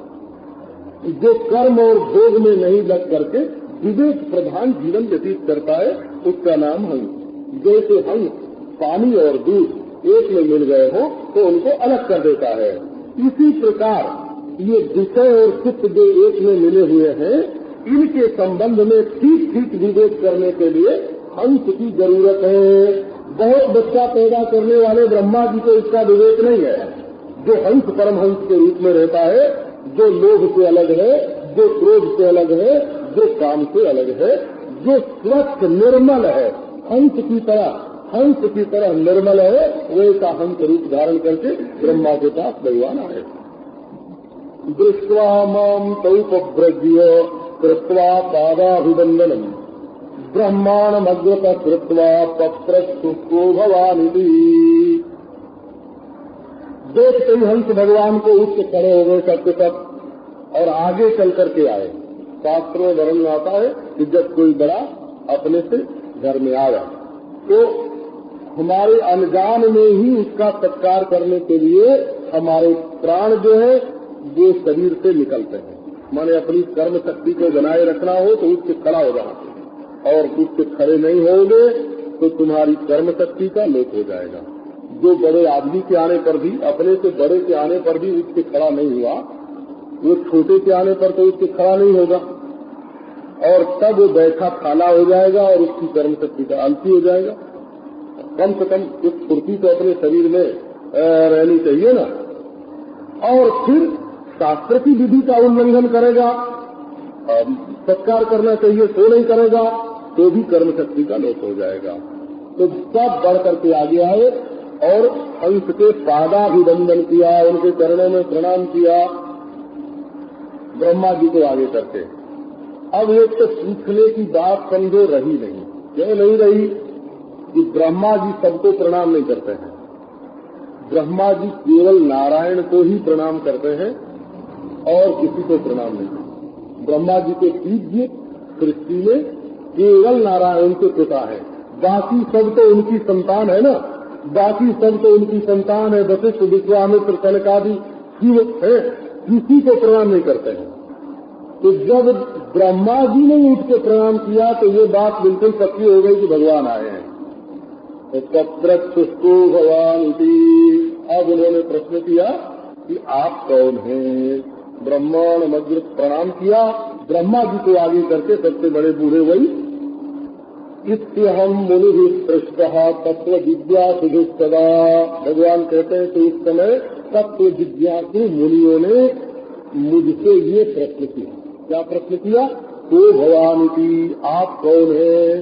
जो कर्म और भोग में नहीं लग करके विवेक प्रधान जीवन व्यतीत करता है, उसका नाम हंस। जैसे हंस पानी और दूध एक में मिल गए हो तो उनको अलग कर देता है, इसी प्रकार ये विषय और चित्त जो एक में मिले हुए हैं, इनके संबंध में ठीक ठीक विवेक करने के लिए हंस की जरूरत है। बहुत बच्चा पैदा करने वाले ब्रह्मा जी को इसका विवेक नहीं है। जो हंस परमहंस के रूप में रहता है, जो लोभ से अलग है, जो क्रोध से अलग है, जो काम से अलग है, जो स्वच्छ निर्मल है, हंस की तरह निर्मल है, वैसा हंस रूप धारण करके ब्रह्मा के पास भगवान आए। दृष्ट्वा माम तौपव्रज्य कृत्वा पादाभिवंदनम ब्रह्मांडमग्रत कृत्वा पत्रस्तुको भवानिति। देखते ही हंस भगवान को उठ के खड़े हो गए सबके सब और आगे चल करके आए। शास्त्रों में वर्णन आता है कि जब कोई बड़ा अपने से घर में आया तो हमारे अनजान में ही उसका सत्कार करने के लिए हमारे प्राण जो है वो शरीर से निकलते हैं। माने अपनी कर्म शक्ति को बनाए रखना हो तो उससे खड़ा हो जाना, और उससे खड़े नहीं होगे तो तुम्हारी कर्म शक्ति का लोप हो जाएगा। जो बड़े आदमी के आने पर भी, अपने से बड़े के आने पर भी उससे खड़ा नहीं हुआ, वो छोटे के आने पर तो उससे खड़ा नहीं होगा, और तब वो बैठा खाला हो जाएगा और उसकी कर्म शक्ति का आलसी हो जाएगा। कम से कम कुछ फुर्ती तो अपने शरीर में रहनी चाहिए ना। और फिर शास्त्र की विधि का उल्लंघन करेगा, सत्कार करना चाहिए तो नहीं करेगा, तो भी कर्म शक्ति का लोप हो जाएगा। तो सब बढ़ करके आगे आए और हंस के पादाभिवंदन किया, उनके चरणों में प्रणाम किया ब्रह्मा जी को आगे करके। अब एक तो पूछने की बात समझो रही नहीं। क्यों नहीं रही? कि ब्रह्मा जी सबको प्रणाम नहीं करते हैं। ब्रह्मा जी केवल नारायण को ही प्रणाम करते हैं और किसी को प्रणाम नहीं करते। ब्रह्मा जी के पूज्य सृष्टि में केवल नारायण उनके पिता है, बाकी सब तो उनकी संतान है ना, बाकी सब तो उनकी संतान है। वशिष्ठ, विश्वामित्र, सनकादि शिव है, किसी को प्रणाम नहीं करते हैं। तो जब ब्रह्मा जी ने उठ के प्रणाम किया तो ये बात बिल्कुल सच्ची हो गई कि भगवान आए हैं। तो तत्रस्थो भगवान अब उन्होंने प्रश्न किया कि आप कौन हैं? ब्रह्मांड मग्र प्रणाम किया, ब्रह्मा जी को आगे करके सबसे बड़े बूढ़े वही। इत्यहम मुनि पृष्ठ तत्व जिज्ञासु सदा। भगवान कहते हैं कि इस समय तत्व जिज्ञासु मुनियों ने मुझसे ये प्रश्न किया। क्या प्रश्न किया? तो भगवान की आप कौन है?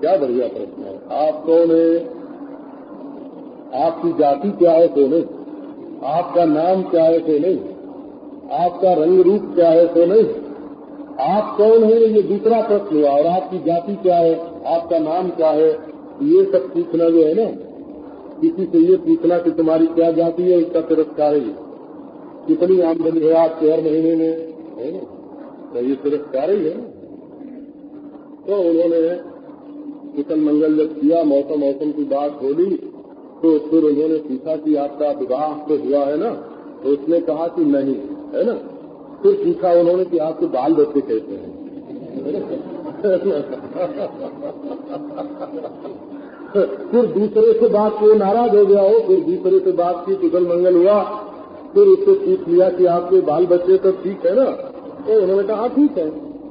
क्या बढ़िया प्रश्न है। आप कौन है? आपकी जाति क्या है? तो नहीं। आपका नाम क्या है? तो नहीं। आपका रंग रूप क्या है? तो नहीं। आप कौन है? ये दूसरा प्रश्न हुआ। और आपकी जाति क्या है? आपका नाम क्या है? ये सब पूछना जो है ना, किसी से ये पूछना कि तुम्हारी क्या जाति है, इसका तिरस्कार है। कितनी आमदनी है आपके हर महीने में, है ना, तो ये तिरस्कार ही है। तो उन्होंने कुशल मंगल जब किया, मौसम की बात बोली, तो फिर उन्होंने पूछा कि आपका विवाह तो हुआ है ना? तो उसने कहा कि नहीं, है ना। फिर पूछा उन्होंने कि आपके बाल बच्चे कैसे हैं? फिर दूसरे से बात को नाराज हो गया हो, फिर दूसरे से बात की, कुशल मंगल हुआ, फिर उससे पूछ लिया कि आपके बाल बच्चे तो ठीक है ना? तो उन्होंने कहा ठीक है।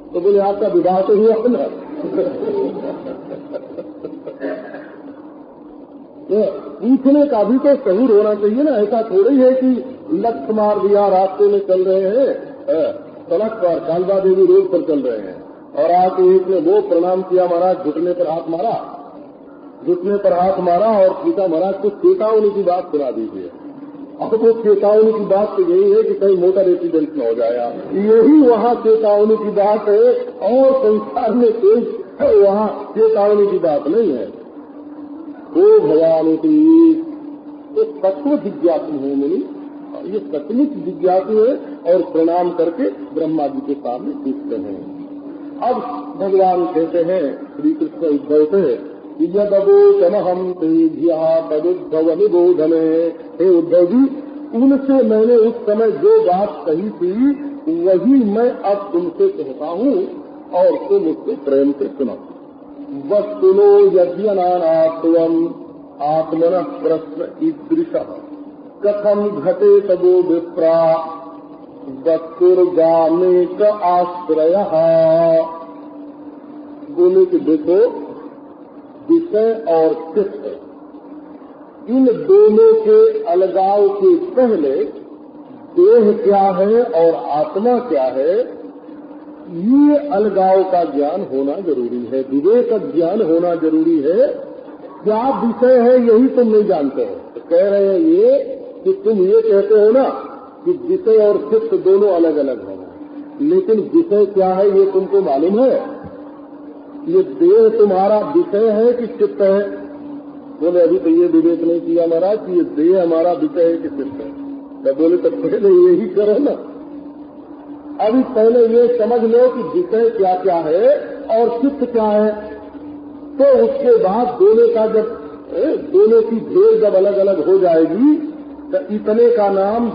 तो बोले आपका विवाह तो हुआ ना? तो पूछने का भी तो सहूर होना चाहिए ना। ऐसा थोड़ी है कि लक्ष्य मार दिया, रास्ते में चल रहे हैं, सड़क पर कालवा देवी रोड पर चल रहे हैं, और आके एक ने वो प्रणाम किया महाराज, घुटने पर हाथ मारा, घुटने पर हाथ मारा और पूछा महाराज कुछ चेतावनी की बात सुना दीजिए। अब वो चेतावनी की बात तो यही है कि कहीं मोटर एक्सीडेंट न हो जाए, यही वहाँ चेतावनी की बात है, और संसार में कोई वहाँ चेतावनी की बात नहीं है। वो भगवान की तो तत्व जिज्ञासु है मुनि, ये सचमुच जिज्ञासु है, और प्रणाम करके ब्रह्मा जी के सामने पूछते हैं। अब भगवान कहते हैं श्री कृष्ण उद्धव से, यदवोचमहं तेभ्यः तदुद्धव निबोधने। हे उद्धव जी, उनसे मैंने उस समय जो बात कही थी वही मैं अब तुमसे कहता हूँ, और तुम उसको प्रेम से सुनो। वस्तुनो यद्यनानात्वम् आत्मनः प्रश्न ईदृशः कथम घटे तबो विप्रा वस्तुर्गामेक आश्रयः। बोले कि देखो, विषय और चित्त, इन दोनों के अलगाव के पहले देह क्या है और आत्मा क्या है, ये अलगाव का ज्ञान होना जरूरी है, विवेक ज्ञान होना जरूरी है। क्या विषय है यही तुम नहीं जानते हो। तो कह रहे हैं ये कि तुम ये कहते हो ना कि विषय और चित्त दोनों अलग अलग हैं, लेकिन विषय क्या है ये तुमको मालूम है? ये देह तुम्हारा विषय है कि चित्त है? बोले अभी तो ये विवेक नहीं किया महाराज कि ये देह हमारा विषय है कि चित्त है। तो बोले तो पहले यही करो ना, अभी पहले ये समझ लो कि विषय क्या क्या है और चित्त क्या है, तो उसके बाद दोनों का जब दोनों की भेद जब अलग अलग हो जाएगी तो इतने का नाम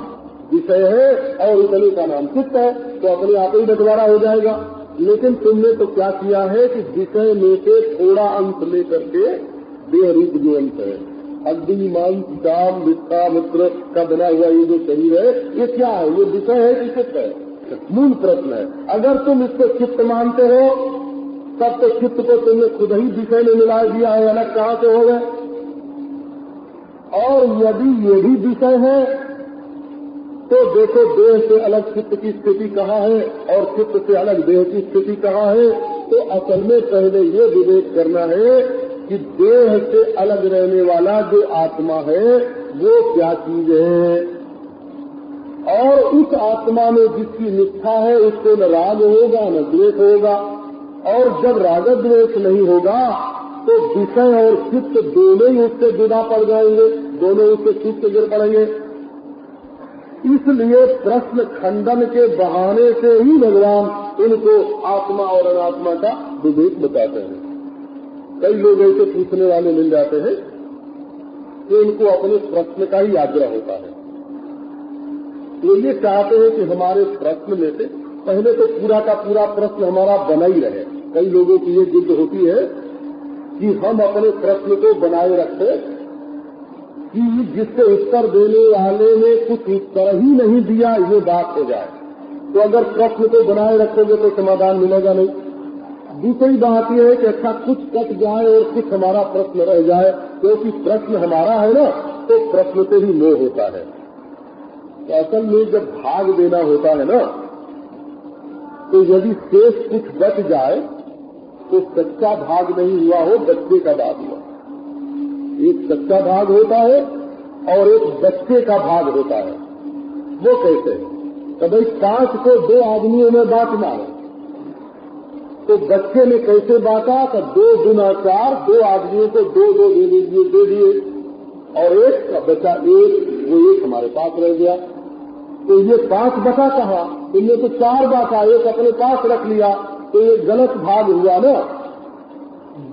विषय है और इतने का नाम चित्त है, तो अपने आप ही बंटवारा हो जाएगा। लेकिन तुमने तो क्या किया है कि विषय में से थोड़ा अंश लेकर के देह रूप जो अंश है, अग्नि मांस काम वित्ता मित्र का बना हुआ ये जो शरीर है, ये क्या है? ये विषय है कि चित्त है? मूल प्रश्न है। अगर तुम इसको चित्त मानते हो तब तो चित्त को तुमने खुद ही विषय में मिला दिया है, अलग कहाँ से हो गए? और यदि ये भी विषय है तो देखो देह से अलग चित्त की स्थिति कहाँ है और चित्त से अलग देह की स्थिति कहाँ है। तो असल में पहले ये विवेक करना है कि देह से अलग रहने वाला जो आत्मा है वो क्या चीज है, और उस आत्मा में जिसकी निष्ठा है उसको न राग होगा न द्वेष होगा। और जब राग द्वेष नहीं होगा तो विषय और चित्त दोनों ही उससे जुदा पड़ जाएंगे, दोनों उससे चित्त गिर पड़ेंगे। इसलिए प्रश्न खंडन के बहाने से ही भगवान इनको आत्मा और अनात्मा का विवेक बताते हैं। कई लोग ऐसे पूछने वाले मिल जाते हैं कि इनको अपने प्रश्न का ही आग्रह होता है, तो ये चाहते हैं कि हमारे प्रश्न में से पहले तो पूरा का पूरा प्रश्न हमारा बना ही रहे। कई लोगों की ये जिद होती है कि हम अपने प्रश्न को बनाए रखें कि जिससे उत्तर देने वाले ने कुछ उत्तर ही नहीं दिया ये बात हो जाए, तो अगर प्रश्न को बनाए रखोगे तो समाधान मिलेगा नहीं। दूसरी बात यह है कि अच्छा कुछ कट जाए और कुछ हमारा प्रश्न रह जाए, क्योंकि प्रश्न हमारा है ना, तो प्रश्न से ही मोह होता है। तो असल में जब भाग देना होता है ना, तो यदि शेष कुछ बच जाए तो सच्चा भाग नहीं हुआ हो, बच्चे का भाग हुआ। एक सच्चा भाग होता है और एक बच्चे का भाग होता है। वो कैसे? तो भाई 5 को 2 आदमियों में बांटना है, तो बच्चे ने कैसे बांटा? तो 2 गुना 4, 2 आदमियों को 2 दे दिए और एक का बचा 1, वो 1 हमारे पास रह गया। तो ये 5 बचा कहाँ? तो ये तो 4 बांटा, 1 अपने पास रख लिया, तो ये गलत भाग हुआ ना।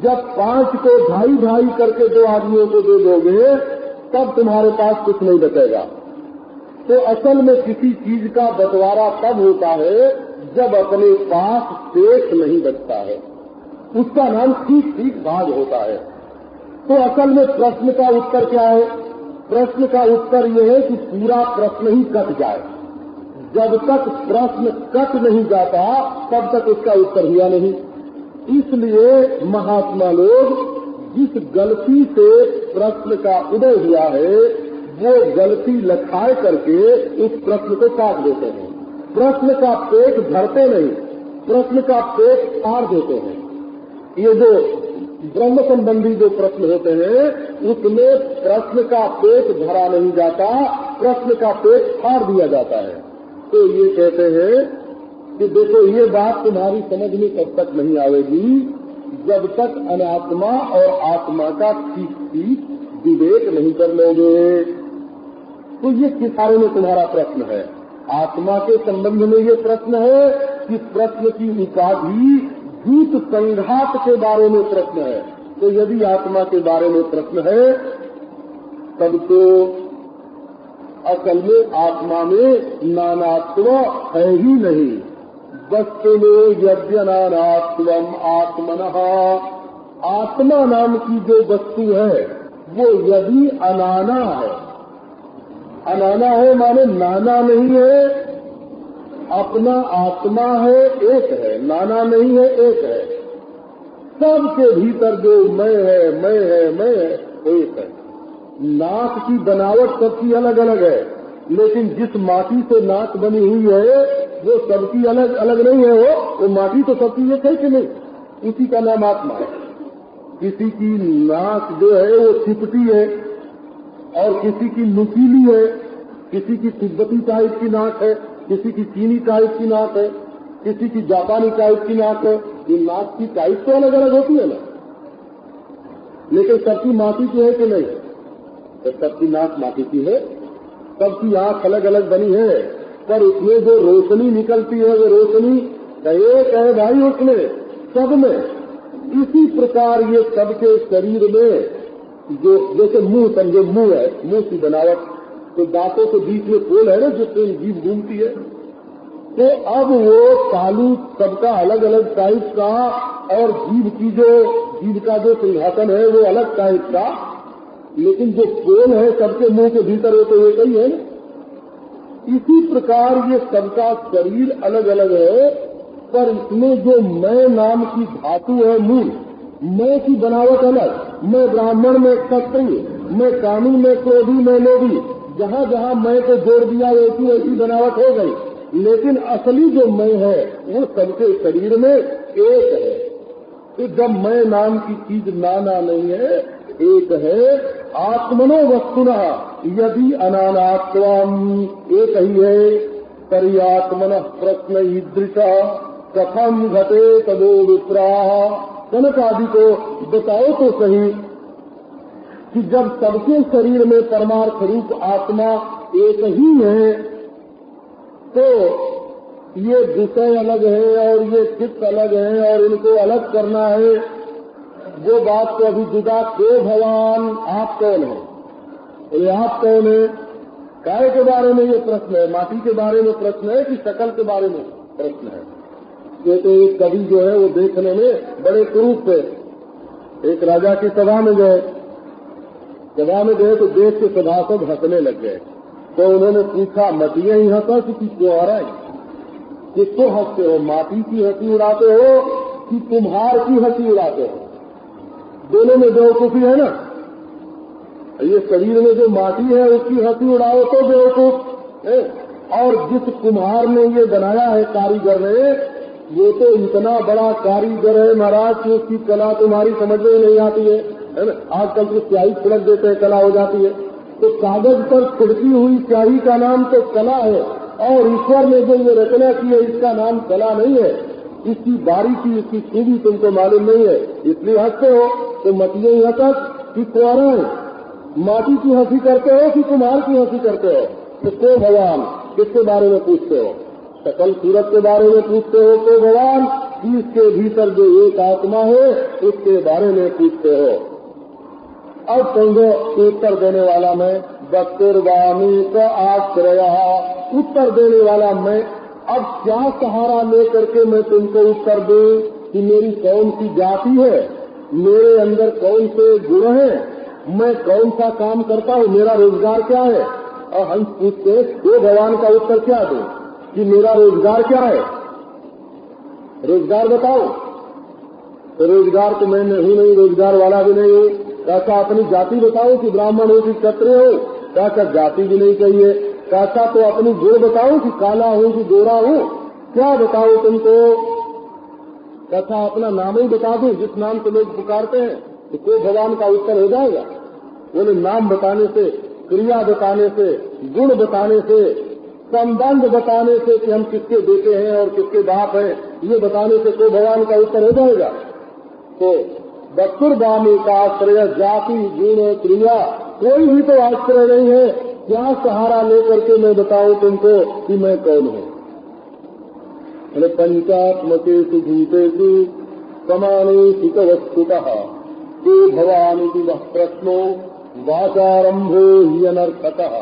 जब 5 को ढाई करके 2 आदमियों को दे दोगे तब तुम्हारे पास कुछ नहीं बचेगा। तो असल में किसी चीज का बंटवारा तब होता है जब अपने पास शेष नहीं बचता है, उसका नाम ठीक भाग होता है। तो असल में प्रश्न का उत्तर क्या है? प्रश्न का उत्तर यह है कि पूरा प्रश्न ही कट जाए। जब तक प्रश्न कट नहीं जाता तब तक उसका उत्तर हुआ नहीं। इसलिए महात्मा लोग जिस गलती से प्रश्न का उदय हुआ है वो गलती लखाए करके उस प्रश्न को काट देते हैं। प्रश्न का पेट भरते नहीं, प्रश्न का पेट फाड़ देते हैं। ये जो ब्रह्म संबंधी जो प्रश्न होते हैं उसमें प्रश्न का पेट भरा नहीं जाता, प्रश्न का पेट फाड़ दिया जाता है। तो ये कहते हैं कि देखो ये बात तुम्हारी समझ में तब तक नहीं आएगी जब तक अनात्मा और आत्मा का ठीक विवेक नहीं कर लोगे। तो ये किस बारे में तुम्हारा प्रश्न है? आत्मा के संबंध में ये प्रश्न है कि प्रश्न की उपाधि भूत संघात के बारे में प्रश्न है। तो यदि आत्मा के बारे में प्रश्न है तब तो असल में आत्मा में नानात्व है ही नहीं। वस्तु में यद्य नानात्वम आत्मनः, आत्मा नाम की जो वस्तु है वो यदि अनाना है, अनाना है माने नाना नहीं है, अपना आत्मा है, एक है, नाना नहीं है, एक है। सबके भीतर जो मैं है वो एक है। नाक की बनावट सबकी अलग अलग है, लेकिन जिस माटी से नाक बनी हुई है वो सबकी अलग अलग नहीं है। वो माटी तो सबकी एक है कि नहीं? उसी का नाम आत्मा है। किसी की नाक जो है वो चिपटी है और किसी की नुकीली है, किसी की तिब्बती टाइप की नाक है, किसी की चीनी टाइप की नाक है, किसी की जापानी टाइप की नाक है। ये नाक की टाइप तो अलग अलग होती है ना, लेकिन सबकी माटी की है कि नहीं? तो सबकी नाक माटी की है, सबकी आंख अलग अलग बनी है, पर उसमें जो रोशनी निकलती है वो रोशनी एक है भाई उसमें, सब में। इसी प्रकार ये सबके शरीर में जो जैसे मुंह समझो, मुंह है, मुंह की बनावट, तो दांतों के बीच में पोल है ना जिससे जीभ घूमती है। तो अब वो तालू सबका अलग अलग टाइप का और जीभ का जो सिंहासन है वो अलग टाइप का, लेकिन जो पोल है सबके मुंह के भीतर वो तो एक ही है। इसी प्रकार ये सबका शरीर अलग अलग है, पर इसमें जो मैं नाम की धातु है मूल, मैं की बनावट अलग। मैं ब्राह्मण, में क्षत्रिय, मैं कामी, में क्रोधी, में लोभी, जहाँ जहाँ मैं को जोड़ दिया ऐसी ऐसी बनावट हो गई, लेकिन असली जो मैं है वो सबके शरीर में एक है। तो जब मैं नाम की चीज नाना नहीं है, एक है। आत्मनो वस्तुना यदि अनानात्वम, एक ही है, तरी आत्मन प्रश्न ईदृशा कथम घटे तदो विप्रा। कनक आदि को बताओ तो सही कि जब सबके शरीर में परमार्थ रूप आत्मा एक ही है, तो ये विषय अलग है और ये चित्त अलग है और इनको अलग करना है, वो बात तो अभी जुदा। को भगवान, आप कौन है? बोले आप कौन है? काय के बारे में ये प्रश्न है? माटी के बारे में प्रश्न है कि शकल के बारे में प्रश्न है? ये तो एक कवि जो है वो देखने में बड़े कुरूप थे। एक राजा की सभा में गए सभा में गए तो देख के सभासद हंसने लग गए। तो उन्होंने पूछा, मटिया ही हंसा कि कुआरा ही? किसको हंसते हो, माटी की हंसी उड़ाते हो कि कुम्हार की हंसी उड़ाते हो? दोनों में बेवकूफी है ना। ये शरीर में जो माटी है उसकी हंसी उड़ाओ तो बेवकूफ है, और जिस कुम्हार ने ये बनाया है, कारीगर ने, वो तो इतना बड़ा कारीगर है महाराज कि उसकी कला तुम्हारी समझ में नहीं आती है ना। आजकल तो स्याही छिड़क देते हैं, कला हो जाती है। तो कागज पर छिड़की हुई स्याही का नाम तो कला है, और ईश्वर ने जो ये रचना की है इसका नाम कला नहीं है। इसकी बारीकी, इसकी खूबी तुमको मालूम नहीं है, इसलिए हंसते हो। तो मटिया ही हंसत कि कुआरा है? माटी की हंसी करते हो कि कुम्हार की हंसी करते हो? तो भगवान किसके बारे में पूछते हो? सकल सूरत के बारे में पूछते हो तो भगवान, इसके भीतर जो एक आत्मा है उसके बारे में पूछते हो। अब समझो उत्तर देने वाला मैं, बक्तुर्वामी का आश्रय, उत्तर देने वाला मैं। अब क्या सहारा लेकर के मैं तुमको उत्तर दूं कि मेरी कौन सी जाति है, मेरे अंदर कौन से गुण हैं, मैं कौन सा काम करता हूँ, मेरा रोजगार क्या है? और हम पूछते तो भगवान का उत्तर क्या दूं कि मेरा रोजगार क्या है? रोजगार बताओ। तो रोजगार तो मैं नहीं, रोजगार वाला भी नहीं हूँ। कैसा अपनी जाति बताओ कि ब्राह्मण हो कि क्षत्रिय हो? कैसा जाति भी नहीं चाहिए। कैसा तो अपनी गुण बताओ कि काला हूँ कि गोरा हूँ? क्या बताओ तुमको? कैसा अपना नाम ही बता दूं जिस नाम से लोग पुकारते हैं, तो कोई भगवान का उत्तर हो जाएगा? बोले नाम बताने से, क्रिया बताने से, गुण बताने से, संबंध बताने से कि हम किसके बेटे हैं और किसके बाप हैं, ये बताने से कोई भगवान का उत्तर हो जाएगा? तो बक्तुर्वामी का आश्रय जाति, गुण, क्रिया कोई भी तो आश्रय नहीं है। क्या सहारा लेकर के मैं बताऊं तुमको कि मैं कौन हूँ? पंचात्मकेषु भूतेषु समानेषु च वस्तुतः ते भवानिति वः प्रश्नो वाचारम्भो हि अनर्थकः।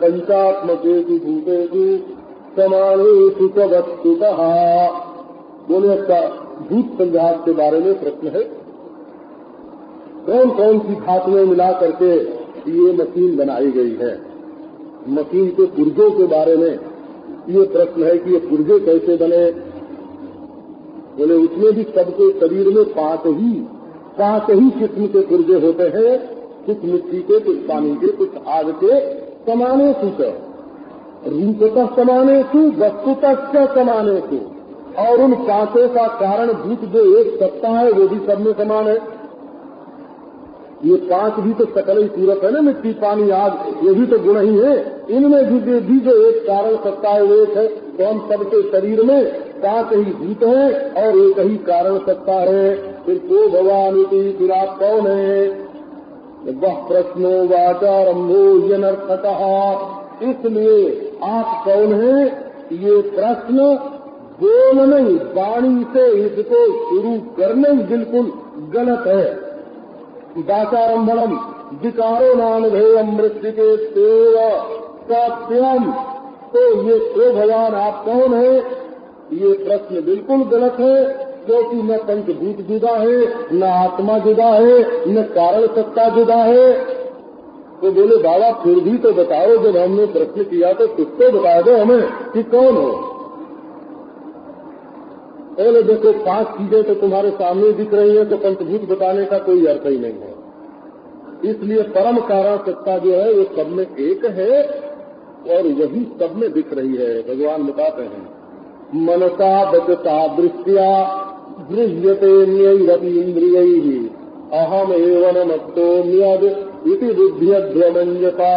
पंचात्मकेषु भूतेषु समानेषु च वस्तुतः। बोले का भूत संघात के बारे में प्रश्न है। कौन कौन सी धातुएं मिला करके ये मशीन बनाई गई है? मशीन के पुर्जों के बारे में ये प्रश्न है कि ये पुर्जे कैसे बने? बोले उसमें भी सबके शरीर में पांच ही किस्म के पुर्जे होते हैं, कुछ मिट्टी के, कुछ पानी के, कुछ आग के। समानेषु च रूपतः समानेषु वस्तुतः समानेषु, और उन पांचों का कारण भूत जो एक सत्ता है वो भी सब में समान है। ये पांच भी तो सकल ही सूरत है ना, मिट्टी, पानी, आग, ये भी तो गुण ही है। इनमें भी जो एक कारण सत्ता है वो एक है। तो हम सबके शरीर में पांच ही भूत है और एक ही कारण सत्ता है। फिर तो भगवान की, फिर आप कौन है? वह प्रश्नो वाचारम्भो यनर्थकः। इसलिए आप कौन है ये प्रश्न बोल नहीं, वाणी से इसको शुरू करना ही बिल्कुल गलत है। वाचारम्भणम विकारो नानुभेयम मृत्यु के सेव सत्यम। तो ये तो भगवान आप कौन है ये प्रश्न बिल्कुल गलत है, क्योंकि न पंचभूत जुदा है, न आत्मा जुदा है, न कारण सत्ता जुदा है। तो बोले बाबा फिर भी तो बताओ, जब हमने प्रश्न किया तो कुछ तो बता दो हमें कि कौन हो। बोले देखो पांच चीजें तो तुम्हारे सामने दिख रही है, तो पंचभूत बताने का कोई अर्थ ही नहीं है। इसलिए परम कारण सत्ता जो है वो सब में एक है और वही सब में दिख रही है। भगवान बताते हैं मनसा बचता दृष्टिया गृह्यते न्यैरपि इंद्रियैः अहम एवं नमस्तोम्यद इति बुद्धियध्वमन्यता।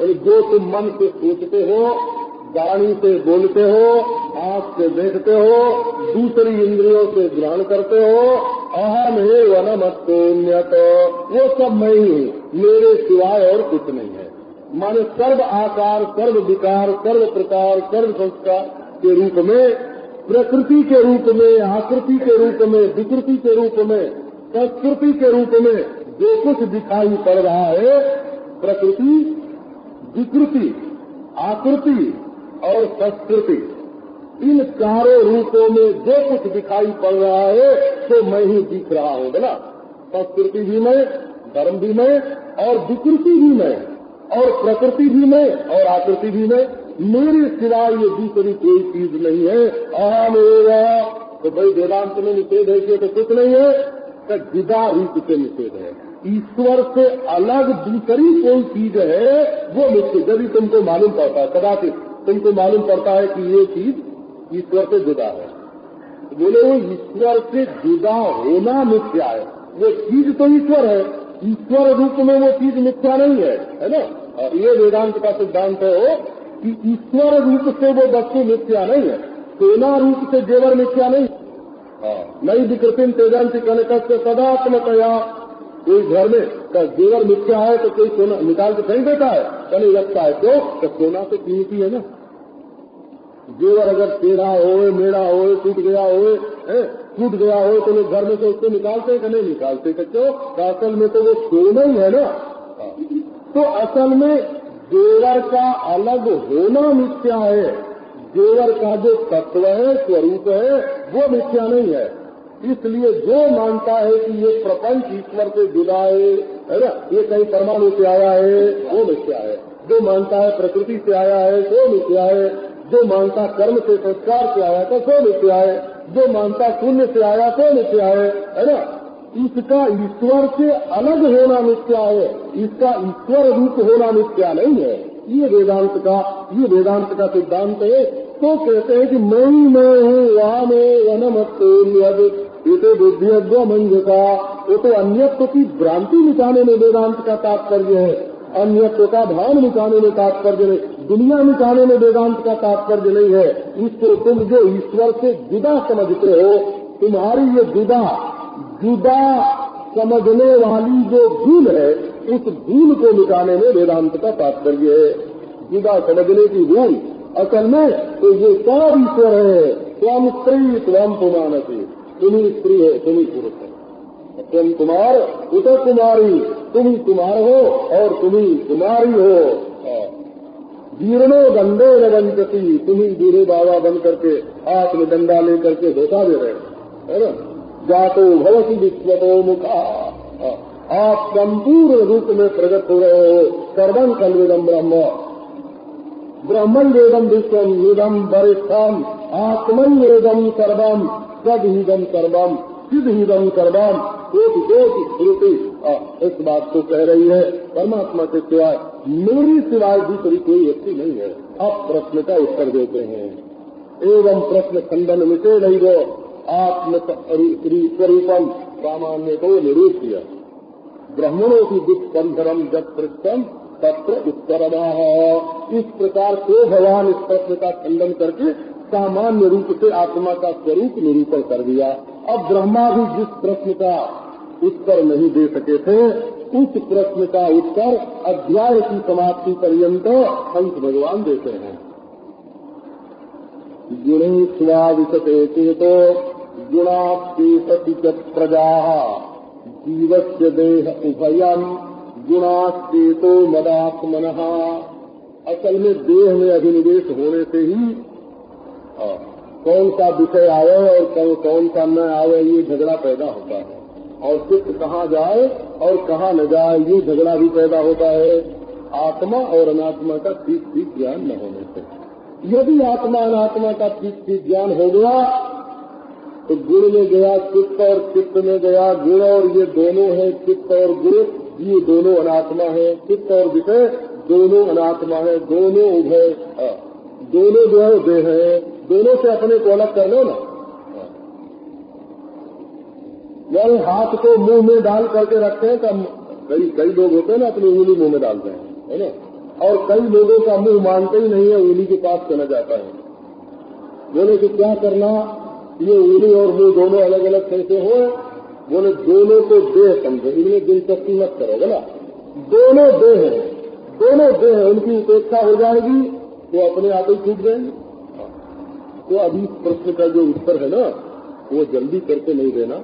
जो तुम मन से सोचते हो, वाणी से बोलते हो, आंख से देखते हो, दूसरी इंद्रियों से ग्रहण करते हो, अहम एवं नमस्तोम्यत, वो सब मैं ही हूँ, मेरे सिवाय और कुछ नहीं है। माने सर्व आकार, सर्व विकार, सर्व प्रकार, सर्व संस्कार के रूप में, प्रकृति के रूप में, आकृति के रूप में, विकृति के रूप में, संस्कृति के रूप में जो कुछ दिखाई पड़ रहा है, प्रकृति, विकृति, आकृति और संस्कृति, इन चारों रूपों में जो कुछ दिखाई पड़ रहा है तो मैं ही दिख रहा हूँ। बोला संस्कृति भी मैं, धर्म भी मैं और विकृति भी मैं और प्रकृति भी मैं और आकृति भी मैं, मेरे सिवाय ये दूसरी कोई चीज नहीं है। अहमेवा, तो भाई वेदांत में निषेध है कि तो कुछ नहीं है, तो जुदा रूप से निषेध है। ईश्वर से अलग दूसरी कोई चीज है वो निश्चित, यदि तुमको मालूम पड़ता है, कदाचित तुमको मालूम पड़ता है कि ये चीज ईश्वर से जुदा है, बोले वो ईश्वर से जुदा होना मिथ्या है। वो चीज तो ईश्वर है, ईश्वर रूप में वो चीज मिथ्या नहीं है ना। ये वेदांत का सिद्धांत है कि ईश्वर रूप से वो वस्तु मिथ्या नहीं है, सोना रूप से जेवर मिथ्या नहीं। नई विकृतिम तेजंती कनक सदात्मकया, कोई घर में का जेवर मिथ्या है तो कोई सोना निकाल के फेंक देता है, कहीं रखता है, क्यों? तो सोना तो कीमती है ना। जेवर अगर टेढ़ा हो, मेढ़ा हो, टूट गया हो तो लोग घर में से उसको निकालते हैं कि नहीं निकालते? क्यों? असल में तो वो सोना ही है ना। तो असल में जेवर का अलग होना मिथ्या है, जेवर का जो तत्व है, स्वरूप है, वो मिथ्या नहीं है। इसलिए जो मानता है कि ये प्रपंच ईश्वर से जुड़ा है ना, ये कहीं परमाणु से आया है, वो मिथ्या है। जो मानता है प्रकृति से आया है वो मिथ्या है। जो मानता कर्म से संस्कार से आया तो वो मिथ्या है। जो मानता शून्य से आया तो मिथ्या है ना। इसका ईश्वर से अलग होना मिथ्या है, इसका ईश्वर रूप होना मिथ्या नहीं है। ये वेदांत का सिद्धांत है। तो कहते हैं कि मैं हूँ, वहाँ में वनमत्तोन्यद इसे बुद्धियज्ञ मंजका। वो तो अन्यत्व की भ्रांति मिटाने में वेदांत का तात्पर्य है, अन्यत्व का भान मिटाने में तात्पर्य नहीं, दुनिया मिटाने में वेदांत का तात्पर्य नहीं है। इसको तुम जो ईश्वर से जुदा समझते हो, तुम्हारी ये जुदा समझने वाली जो भूल है, उस भूल को मिटाने में वेदांत का तात्पर्य है। जुदा समझने की भूल, असल में तो ये सब ईश्वर है। स्वम स्त्री स्वम पुमानसी, तुम्ही स्त्री है, तुम्ही पुरुष है, तुम कुमार उत कुमारी, तुम ही कुमार हो और तुम्ही कुमारी हो। जीर्णो दंडे लगनती, तुम्ही बूढ़े बाबा बन करके हाथ में डंडा लेकर के धोखा दे रहे है ना। जातो भवति विश्वतो मुखा, आप संपूर्ण रूप में प्रकट हो रहे हो। सर्वं खल्विदं ब्रह्म, ब्रह्मं वेदं विश्वं निदं वरिष्ठम, आत्मन्येदं सर्वम, सदहिदं सर्वम, सिद्धहिदं सर्वम, कोटि कोटि श्रुति इस बात को कह रही है। परमात्मा के सिवाय, मेरी सिवाय दूसरी कोई व्यक्ति नहीं है। अब प्रश्न का उत्तर देते हैं। एवं प्रश्न खंडन मिटे नहीं वो आत्म स्वरूपम सामान्य को निरूप्य ब्रह्मणों की दुष्पंधरम जब पृष्ठम तत्र उत्तरदाह। इस प्रकार से भगवान इस प्रश्न का खंडन करके सामान्य रूप से आत्मा का स्वरूप निरूपण कर दिया। अब ब्रह्मा भी जिस प्रश्न का उत्तर नहीं दे सके थे, उस प्रश्न का उत्तर अध्याय की समाप्ति पर्यंत हंस भगवान देते हैं। गुणेश्वादिशते चेतो गुणास्ते प्रजा जीवस्य देह उभयम गुणास्तेतो मदात्मनः। असल में देह में अभिनिवेश होने से ही कौन सा विषय आवे और कौन सा न आवे ये झगड़ा पैदा होता है, और चित्त कहाँ जाए और कहाँ न जाए ये झगड़ा भी पैदा होता है, आत्मा और अनात्मा का ठीक ठीक ज्ञान न होने से। यदि आत्मा अनात्मा का ठीक ठीक ज्ञान हो गया तो गुण में गया चित्त और चित्त में गया गुण, और ये दोनों है चित्त और गुण, ये दोनों अनात्मा है। चित्त और विषय दोनों अनात्मा है, दोनों उभय, दोनों जो है देह है, दोनों से अपने को अलग कर लो ना। यानी हाथ को मुंह में डाल करके रखते हैं, तब कई लोग होते हैं ना अपनी उंगली मुंह में डालते हैं, है ना। और कई लोगों का मुंह मानते ही नहीं है, उंगली के पास चला जाता है। बोले कि क्या करना, ये उंगली और मुंह दोनों अलग अलग कैसे हो? बोले दोनों को देह समझो, इनमें दिलचस्पी मत करो बोला। दोनों देह है, दोनों देह है, उनकी उपेक्षा हो जाएगी तो अपने आप ही छूट जाएंगे। तो अभी प्रश्न का जो उत्तर है ना, वो जल्दी करके नहीं देना।